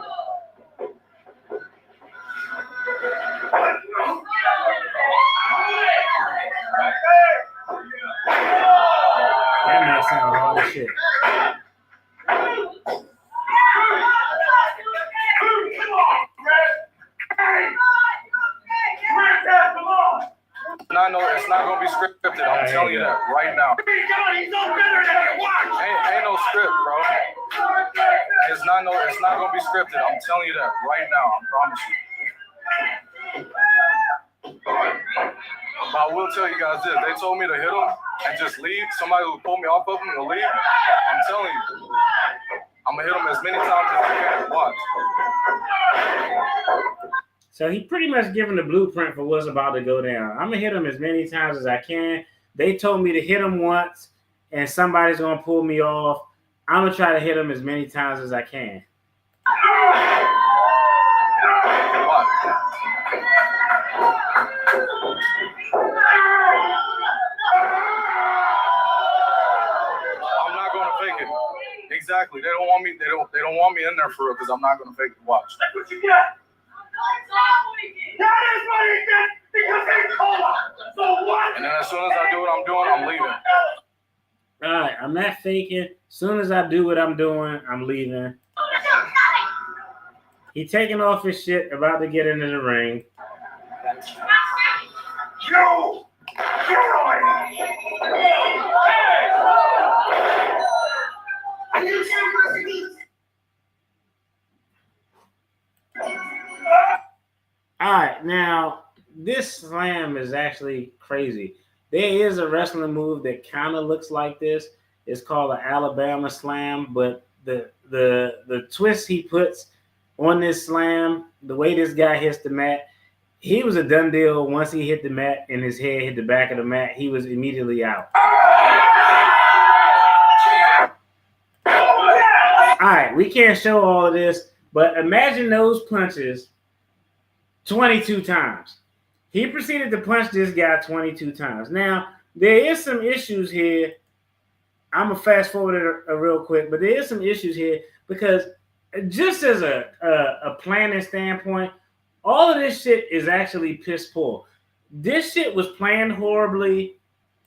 That man sounds hard as shit. It's not gonna be scripted. I'm telling you that right now. Ain't no script, bro. It's not gonna be scripted. I'm telling you that right now. I promise you. But I will tell you guys this. They told me to hit him and just leave. Somebody will pull me off of him and leave. I'm telling you. I'm gonna hit him as many times as I can. Watch. So he pretty much given the blueprint for what's about to go down. I'm going to hit him as many times as I can. They told me to hit him once, and somebody's going to pull me off. I'm going to try to hit him as many times as I can. I'm not going to fake it. Exactly. They don't want me. They don't want me in there for real because I'm not going to fake it. Watch. That's what you got. That is what he did because they told us. So what? And then as soon as I do what I'm doing, I'm leaving. All right, I'm not faking. As soon as I do what I'm doing, I'm leaving. He taking off his shit, about to get into the ring. You! All right, now this slam is actually crazy. There is a wrestling move that kind of looks like this. It's called an Alabama slam, but the twist he puts on this slam, the way this guy hits the mat, he was a done deal. Once he hit the mat and his head hit the back of the mat, he was immediately out. All right, we can't show all of this, but imagine those punches 22 times. He proceeded to punch this guy 22 times. Now, there is some issues here. I'm going to fast forward it real quick, but there is some issues here because just as a planning standpoint, all of this shit is actually piss poor. This shit was planned horribly.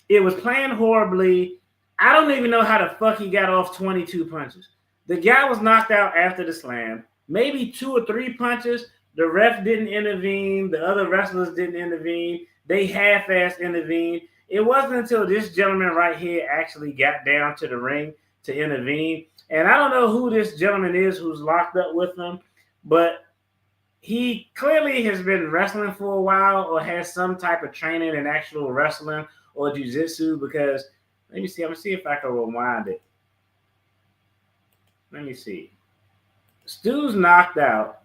It was planned horribly. I don't even know how the fuck he got off 22 punches. The guy was knocked out after the slam. Maybe 2 or 3 punches. The ref didn't intervene. The other wrestlers didn't intervene. They half-assed intervened. It wasn't until this gentleman right here actually got down to the ring to intervene. And I don't know who this gentleman is who's locked up with them, but he clearly has been wrestling for a while or has some type of training in actual wrestling or jiu-jitsu because, let me see. I'm going to see if I can rewind it. Let me see. Stu's knocked out.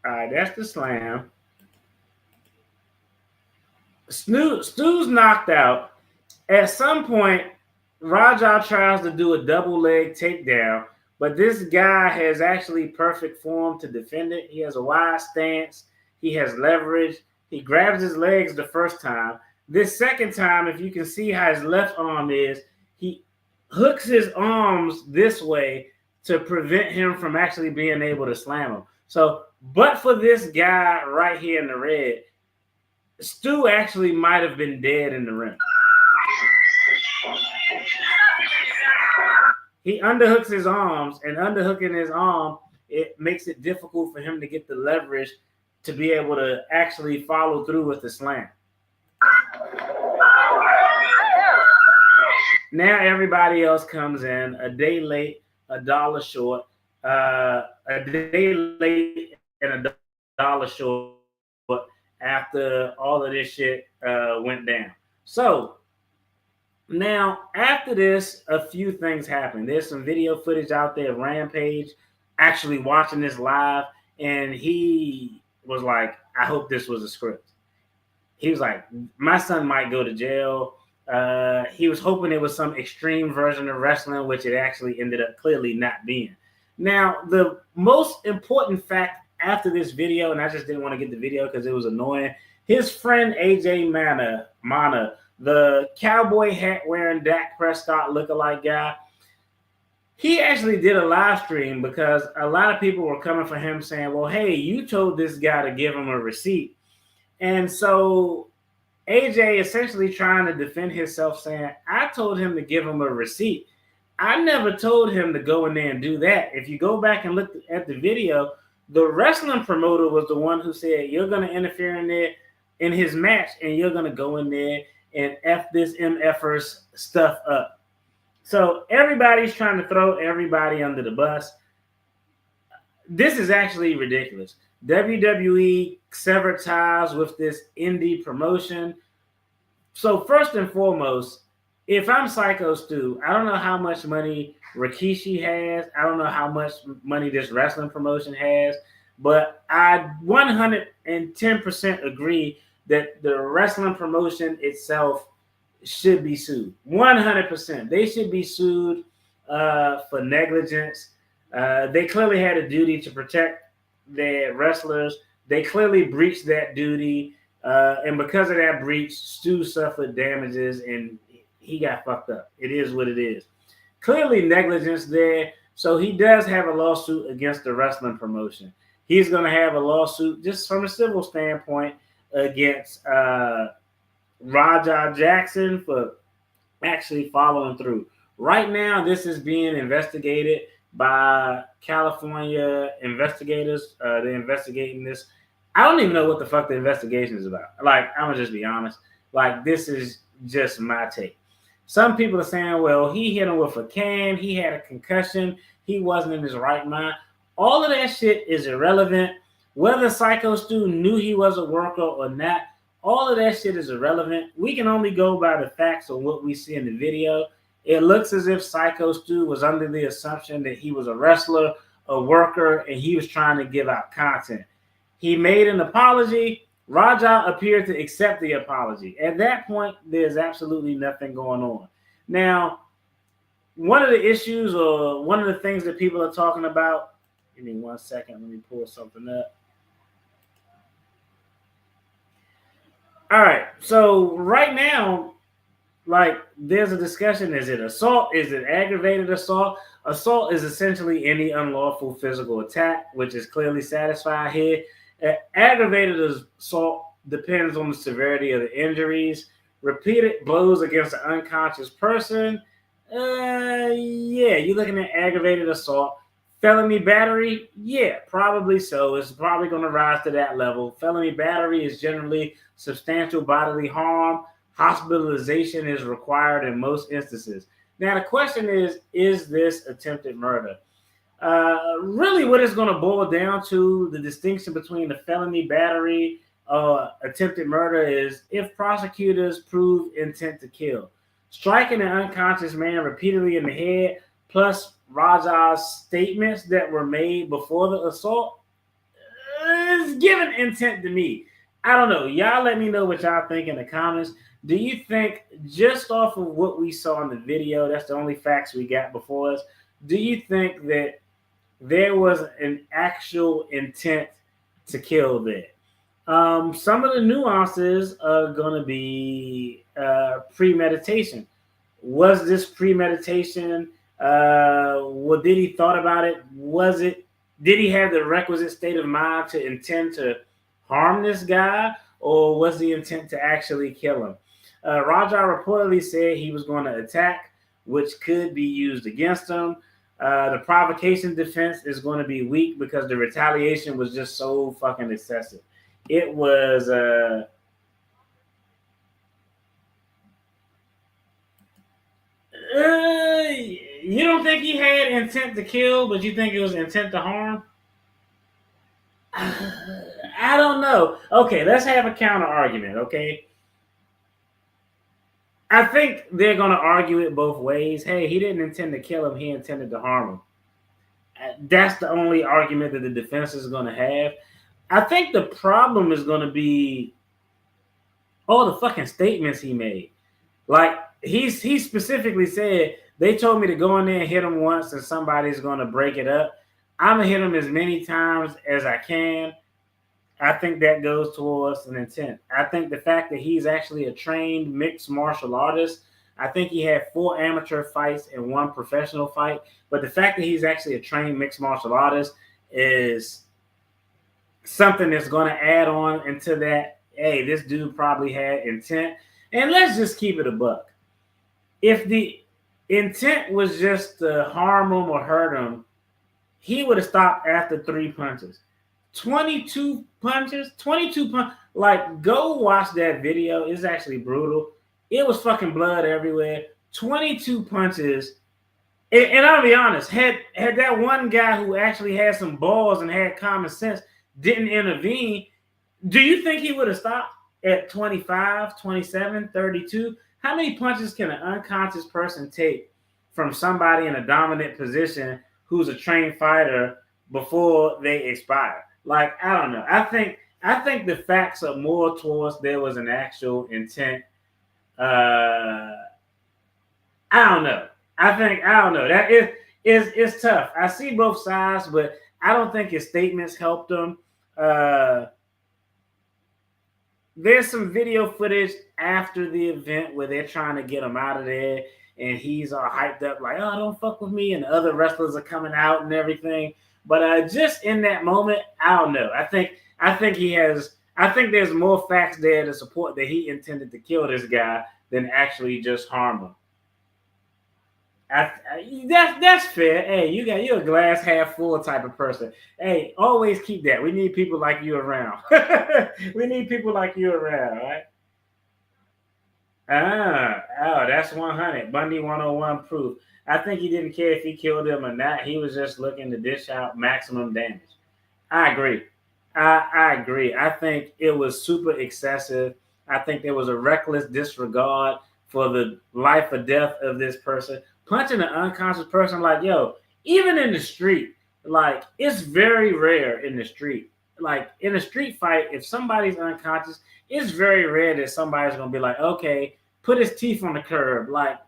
All right, that's the slam. Stu's knocked out. At some point, Raja tries to do a double leg takedown, but this guy has actually perfect form to defend it. He has a wide stance. He has leverage. He grabs his legs the first time. This second time, if you can see how his left arm is, he hooks his arms this way to prevent him from actually being able to slam him. So, but for this guy right here in the red, Stu actually might have been dead in the ring. He underhooks his arms, and underhooking his arm, it makes it difficult for him to get the leverage to be able to actually follow through with the slam. Now everybody else comes in a day late, $1 short, a day late and $1 short after all of this shit went down. So now after this, a few things happened. There's some video footage out there of Rampage actually watching this live, and he was like, I hope this was a script. He was like, my son might go to jail. He was hoping it was some extreme version of wrestling, which it actually ended up clearly not being. Now, the most important fact after this video, and I just didn't want to get the video because it was annoying, his friend AJ Mana, the cowboy hat wearing Dak Prescott lookalike guy, he actually did a live stream because a lot of people were coming for him saying, well, hey, you told this guy to give him a receipt. And so AJ essentially trying to defend himself saying, I told him to give him a receipt. I never told him to go in there and do that. If you go back and look at the video, the wrestling promoter was the one who said, you're going to interfere in there in his match and you're going to go in there and F this MFers stuff up. So everybody's trying to throw everybody under the bus. This is actually ridiculous. WWE severed ties with this indie promotion. So first and foremost, if I'm Syko Stu, I don't know how much money Rikishi has. I don't know how much money this wrestling promotion has, but I 110% agree that the wrestling promotion itself should be sued. 100%. They should be sued for negligence. They clearly had a duty to protect their wrestlers. They clearly breached that duty. And because of that breach, Stu suffered damages and he got fucked up. It is what it is. Clearly negligence there. So he does have a lawsuit against the wrestling promotion. He's going to have a lawsuit just from a civil standpoint against Raja Jackson for actually following through. Right now, this is being investigated by California investigators. They're investigating this. I don't even know what the fuck the investigation is about. Like, I'm going to just be honest. Like, this is just my take. Some people are saying, well, he hit him with a can. He had a concussion. He wasn't in his right mind. All of that shit is irrelevant. Whether Syko Stu knew he was a worker or not, All of that shit is irrelevant. We can only go by the facts of what we see in the video. It looks as if Syko Stu was under the assumption that he was a wrestler, a worker, and he was trying to give out content. He made an apology. Raja appeared to accept the apology. At that point, there's absolutely nothing going on. Now, one of the issues or one of the things that people are talking about, give me 1 second, let me pull something up. All right, so right now, like, there's a discussion. Is it assault? Is it aggravated assault? Assault is essentially any unlawful physical attack, which is clearly satisfied here. Aggravated assault depends on the severity of the injuries. Repeated blows against an unconscious person. Yeah, you're looking at aggravated assault. Felony battery, yeah, probably so. It's probably going to rise to that level. Felony battery is generally substantial bodily harm. Hospitalization is required in most instances. Now, the question is this attempted murder? Really, what it's going to boil down to, the distinction between the felony battery attempted murder is if prosecutors prove intent to kill. Striking an unconscious man repeatedly in the head, plus Raja's statements that were made before the assault, is given intent to me. I don't know. Y'all let me know what y'all think in the comments. Do you think, just off of what we saw in the video, that's the only facts we got before us, do you think that there was an actual intent to kill there? Some of the nuances are going to be premeditation. Was this premeditation? What did he thought about it? Did he have the requisite state of mind to intend to harm this guy, or was the intent to actually kill him? Raja reportedly said he was going to attack, which could be used against him. The provocation defense is going to be weak because the retaliation was just so fucking excessive. It was you don't think he had intent to kill, but you think it was intent to harm? I don't know. Okay, let's have a counter argument, okay? I think they're going to argue it both ways. Hey, he didn't intend to kill him. He intended to harm him. That's the only argument that the defense is going to have. I think the problem is going to be all the fucking statements he made. Like, he specifically said, they told me to go in there and hit him once and somebody's going to break it up. I'm going to hit him as many times as I can. I think that goes towards an intent. I think the fact that he's actually a trained mixed martial artist, I think he had 4 amateur fights and 1 professional fight. But the fact that he's actually a trained mixed martial artist is something that's going to add on into that. Hey, this dude probably had intent. And let's just keep it a buck. If the intent was just to harm him or hurt him, he would have stopped after 3 punches. 22 punches. Like, go watch that video. It's actually brutal. It was fucking blood everywhere. 22 punches. And I'll be honest, had that one guy who actually had some balls and had common sense didn't intervene, do you think he would have stopped at 25, 27, 32? How many punches can an unconscious person take from somebody in a dominant position who's a trained fighter before they expire? Like, I don't know. I think the facts are more towards there was an actual intent. I don't know. I don't know. That is tough. I see both sides, but I don't think his statements helped him. There's some video footage after the event where they're trying to get him out of there, and he's all hyped up like, oh, don't fuck with me, and the other wrestlers are coming out and everything. But just in that moment, I don't know. I think there's more facts there to support that he intended to kill this guy than actually just harm him. That's fair. Hey, you're a glass half full type of person. Hey, always keep that. We need people like you around. We need people like you around, right? That's 100. Bundy 101 proof. I think he didn't care if he killed him or not. He was just looking to dish out maximum damage. I agree. I agree. I think it was super excessive. I think there was a reckless disregard for the life or death of this person. Punching an unconscious person, like, yo, even in the street, like, it's very rare in the street. Like, in a street fight, if somebody's unconscious, it's very rare that somebody's going to be like, okay, put his teeth on the curb. Like,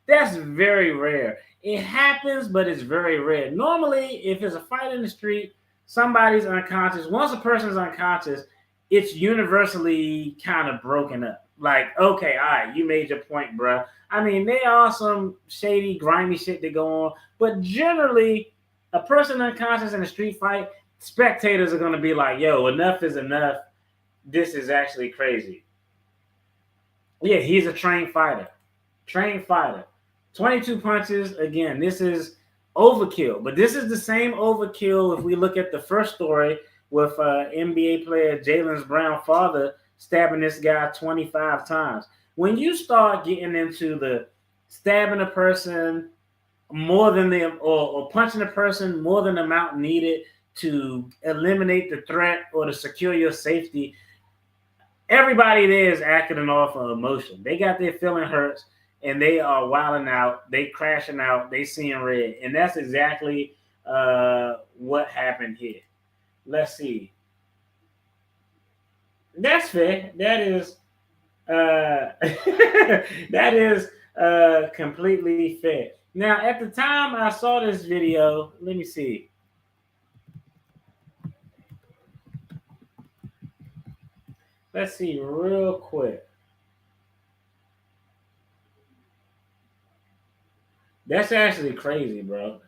that's very rare. It happens, but it's very rare. Normally, if it's a fight in the street, somebody's unconscious. Once a person's unconscious, it's universally kind of broken up. Like, okay, all right, you made your point, bro. I mean, there are some shady, grimy shit that go on, but generally, a person unconscious in a street fight, spectators are going to be like, yo, enough is enough. This is actually crazy. Yeah, he's a trained fighter. 22 punches. Again, this is overkill, but this is the same overkill if we look at the first story with NBA player Jaylen Brown's father stabbing this guy 25 times. When you start getting into the stabbing a person more than them or punching a person more than the amount needed to eliminate the threat or to secure your safety, everybody there is acting off of emotion. They got their feeling hurts and they are wilding out, they crashing out, they seeing red. And that's exactly what happened here. Let's see. That's fair. That is that is completely fair. Now, at the time I saw this video, let me see. Let's see real quick. That's actually crazy, bro.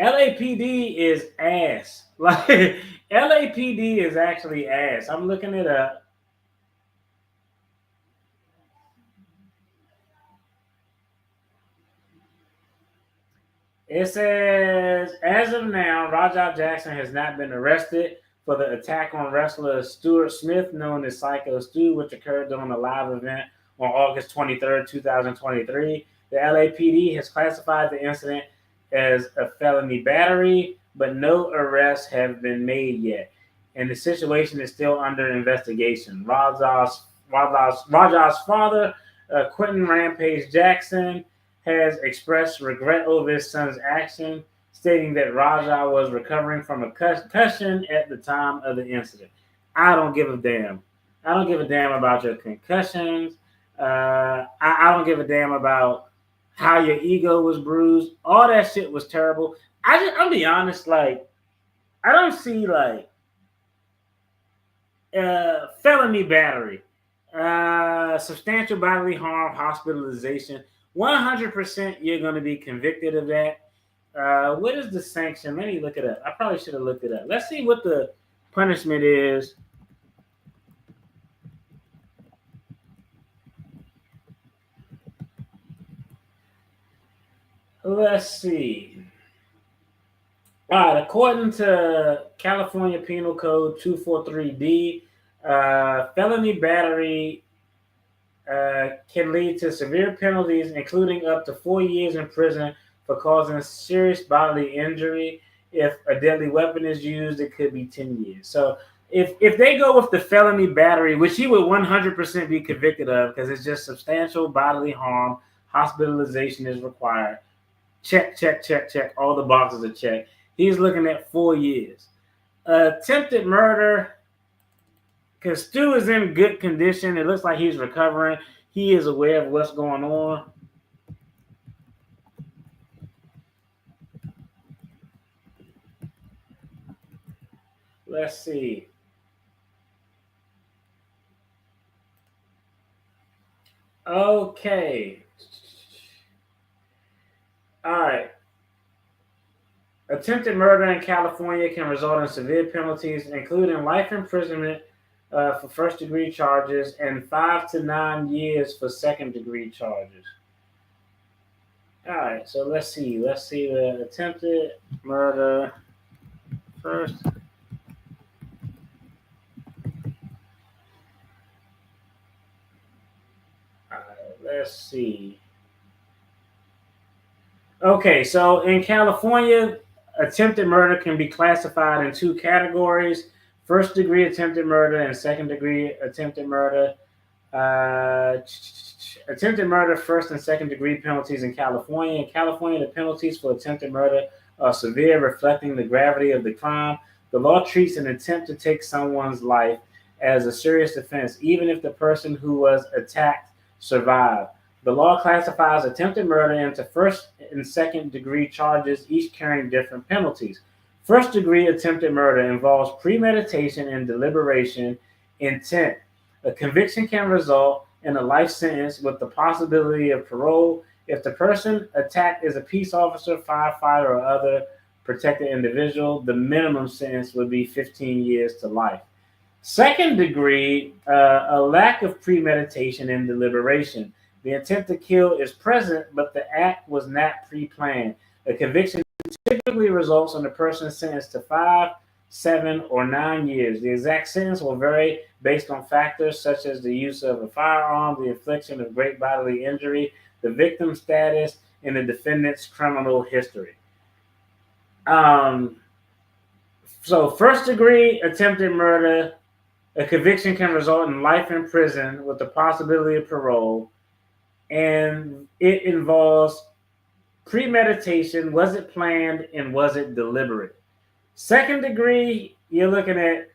LAPD is ass. Like, LAPD is actually ass. I'm looking it up. It says, as of now, Rajah Jackson has not been arrested for the attack on wrestler Stuart Smith, known as Syko Stu, which occurred during a live event on August 23rd, 2023. The LAPD has classified the incident as a felony battery, but no arrests have been made yet, and the situation is still under investigation. Rajah's father, Quentin Rampage Jackson, has expressed regret over his son's action, stating that Rajah was recovering from a concussion at the time of the incident. I don't give a damn. I don't give a damn about your concussions. I don't give a damn about how your ego was bruised. All that shit was terrible. I'll be honest, like, I don't see, like, felony battery, substantial bodily harm, hospitalization. 100% you're going to be convicted of that. What is the sanction? Let me look it up. I probably should have looked it up. Let's see what the punishment is. Let's see. All right, according to California Penal Code 243D, felony battery can lead to severe penalties, including up to 4 years in prison for causing serious bodily injury. If a deadly weapon is used, it could be 10 years. So if they go with the felony battery, which he would 100% be convicted of because it's just substantial bodily harm, hospitalization is required. Check. All the boxes are checked. He's looking at 4 years. Attempted murder, because Stu is in good condition. It looks like he's recovering. He is aware of what's going on. Let's see. Okay. All right. Attempted murder in California can result in severe penalties, including life imprisonment for first-degree charges and 5 to 9 years for second-degree charges. All right, so let's see. Let's see the attempted murder first. All right, let's see. Okay, so in California, attempted murder can be classified in 2 categories. first degree attempted murder and second degree attempted murder. Attempted murder, first and second degree penalties in California. In California, the penalties for attempted murder are severe, reflecting the gravity of the crime. The law treats an attempt to take someone's life as a serious offense, even if the person who was attacked survived. The law classifies attempted murder into first and second degree charges, each carrying different penalties. First degree attempted murder involves premeditation and deliberation intent. A conviction can result in a life sentence with the possibility of parole. If the person attacked is a peace officer, firefighter, or other protected individual, the minimum sentence would be 15 years to life. Second degree, a lack of premeditation and deliberation. The intent to kill is present, but the act was not pre-planned. A conviction typically results in the person sentenced to 5, 7, or 9 years. The exact sentence will vary based on factors such as the use of a firearm, the infliction of great bodily injury, the victim's status, and the defendant's criminal history. So first degree attempted murder, a conviction can result in life in prison with the possibility of parole, and it involves premeditation. Was it planned and was it deliberate? Second degree, you're looking at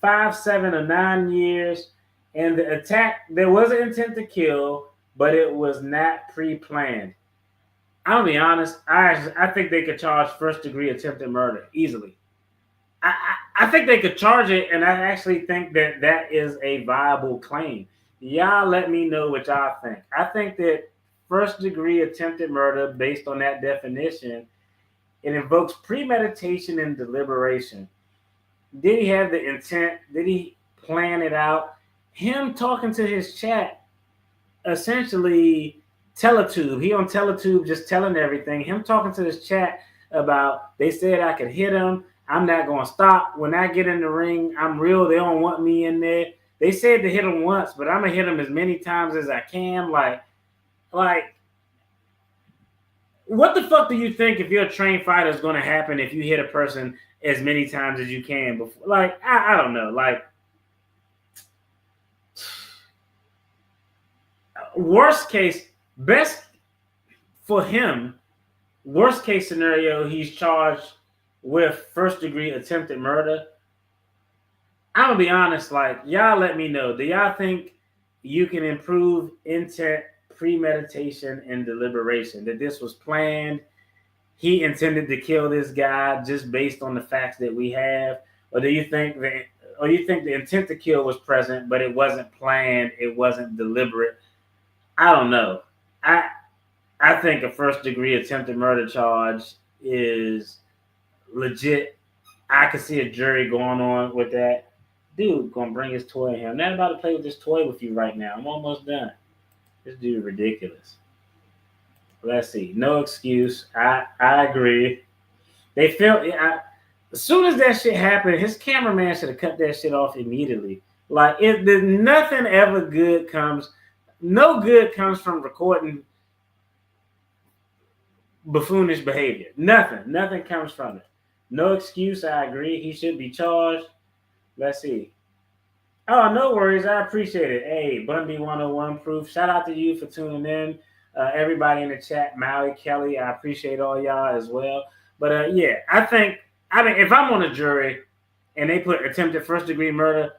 5, 7, or 9 years, and the attack, there was an intent to kill, but it was not pre-planned. I'll be honest, I think they could charge first degree attempted murder easily. I think they could charge it, and I actually think that that is a viable claim. Y'all let me know what y'all think. I think that first degree attempted murder, based on that definition, it invokes premeditation and deliberation. Did he have the intent? Did he plan it out? Him talking to his chat, essentially Teletube. He on Teletube just telling everything. Him talking to his chat about, they said I could hit him. I'm not going to stop. When I get in the ring, I'm real. They don't want me in there. They said to hit him once, but I'm going to hit him as many times as I can. Like, what the fuck do you think if you're a trained fighter is going to happen if you hit a person as many times as you can before? Like, I don't know. Like, worst case, best for him, worst case scenario, he's charged with first degree attempted murder. I'm gonna be honest, like, y'all let me know. Do y'all think you can improve intent, premeditation, and deliberation? That this was planned, he intended to kill this guy just based on the facts that we have? Or do you think the intent to kill was present, but it wasn't planned, it wasn't deliberate? I don't know. I think a first degree attempted murder charge is legit. I could see a jury going on with that. Dude gonna bring his toy in here. I'm not about to play with this toy with you right now. I'm almost done. This dude is ridiculous. Let's see. No excuse. I agree. They felt as soon as that shit happened, his cameraman should have cut that shit off immediately. Like, if there's nothing ever good comes, no good comes from recording buffoonish behavior. Nothing comes from it. No excuse. I agree. He should be charged. Let's see. Oh, no worries. I appreciate it. Hey, Bundy 101 proof. Shout out to you for tuning in. Everybody in the chat, Maui, Kelly, I appreciate all y'all as well. But yeah, I mean, if I'm on a jury and they put attempted first degree murder,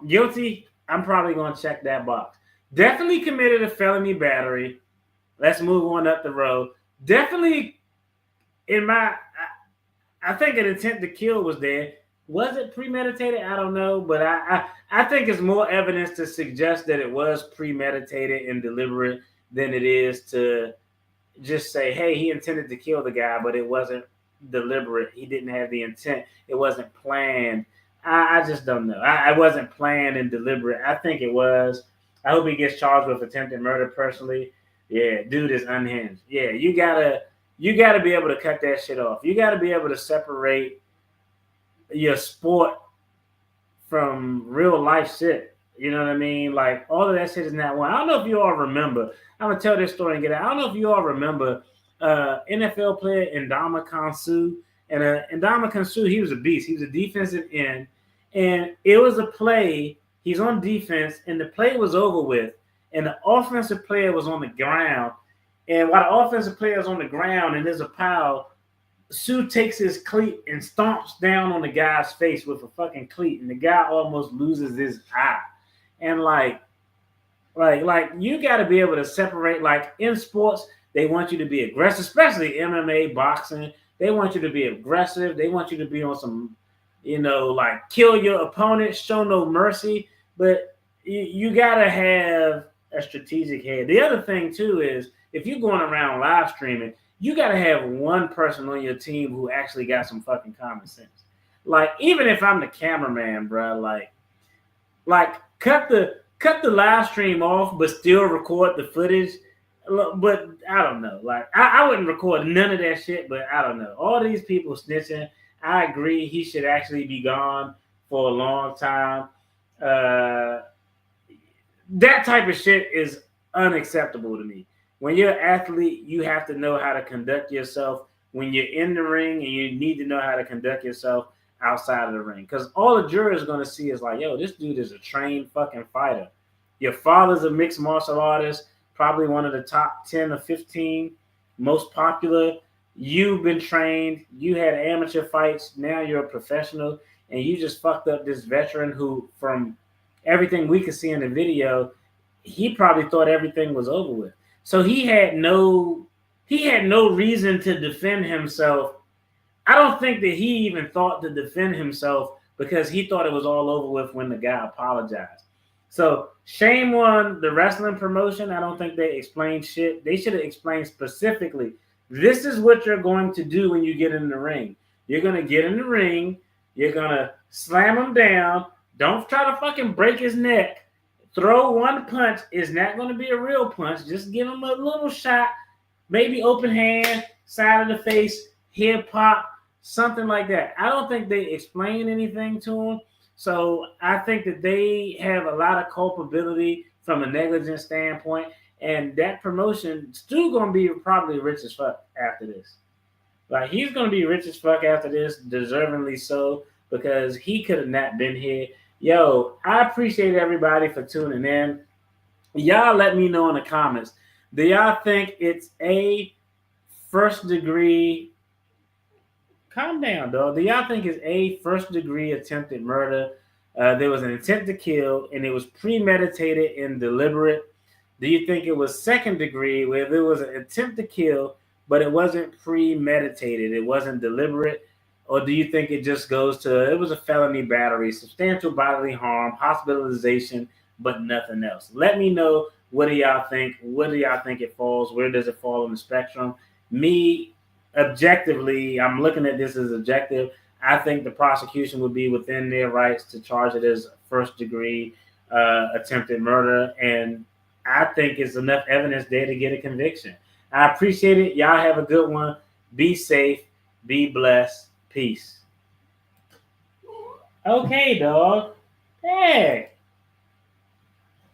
guilty, I'm probably going to check that box. Definitely committed a felony battery. Let's move on up the road. Definitely, I think an intent to kill was there. Was it premeditated? I don't know, but I think it's more evidence to suggest that it was premeditated and deliberate than it is to just say, hey, he intended to kill the guy, but it wasn't deliberate. He didn't have the intent. It wasn't planned. I just don't know. I wasn't planned and deliberate. I think it was. I hope he gets charged with attempted murder personally. Yeah, dude is unhinged. Yeah, you gotta be able to cut that shit off. You gotta be able to separate your sport from real life shit. You know what I mean? Like, all of that shit is not one. I don't know if you all remember. I'm gonna tell this story and get out. I don't know if you all remember NFL player Ndamukong Suh. And Ndamukong Suh, he was a beast. He was a defensive end. And it was a play. He's on defense, and the play was over with. And the offensive player was on the ground. And while the offensive player is on the ground and there's a foul, Sue takes his cleat and stomps down on the guy's face with a fucking cleat, and the guy almost loses his eye. And like you got to be able to separate. Like in sports, they want you to be aggressive, especially MMA, boxing. They want you to be aggressive. They want you to be on some, like kill your opponent, show no mercy. But you got to have a strategic head. The other thing too is if you're going around live streaming, you got to have one person on your team who actually got some fucking common sense. Like, even if I'm the cameraman, bro, like cut the live stream off, but still record the footage. But I don't know. Like, I wouldn't record none of that shit, but I don't know. All these people snitching, I agree he should actually be gone for a long time. That type of shit is unacceptable to me. When you're an athlete, you have to know how to conduct yourself when you're in the ring, and you need to know how to conduct yourself outside of the ring. Because all the jurors are going to see is like, yo, this dude is a trained fucking fighter. Your father's a mixed martial artist, probably one of the top 10 or 15 most popular. You've been trained. You had amateur fights. Now you're a professional, and you just fucked up this veteran who, from everything we could see in the video, he probably thought everything was over with. So he had no reason to defend himself. I don't think that he even thought to defend himself because he thought it was all over with when the guy apologized. So shame on the wrestling promotion. I don't think they explained shit. They should have explained specifically, this is what you're going to do when you get in the ring. You're going to get in the ring. You're going to slam him down. Don't try to fucking break his neck. Throw one punch is not going to be a real punch. Just give him a little shot, maybe open hand, side of the face, hip hop, something like that. I don't think they explain anything to him. So I think that they have a lot of culpability from a negligent standpoint. And that promotion, Stu going to be probably rich as fuck after this. Like, he's going to be rich as fuck after this, deservingly so, because he could have not been here. Yo, I appreciate everybody for tuning in. Y'all let me know in the comments. Do y'all think it's a first degree? Calm down, dog. Do y'all think it's a first degree attempted murder? There was an intent to kill, and it was premeditated and deliberate. Do you think it was second degree, where there was an attempt to kill, but it wasn't premeditated, it wasn't deliberate? Or do you think it just goes to, it was a felony battery, substantial bodily harm, hospitalization, but nothing else? Let me know, what do y'all think? Where do y'all think it falls? Where does it fall on the spectrum? Me, objectively, I'm looking at this as objective. I think the prosecution would be within their rights to charge it as first degree attempted murder. And I think it's enough evidence there to get a conviction. I appreciate it. Y'all have a good one. Be safe. Be blessed. Peace. Okay, dog. Hey.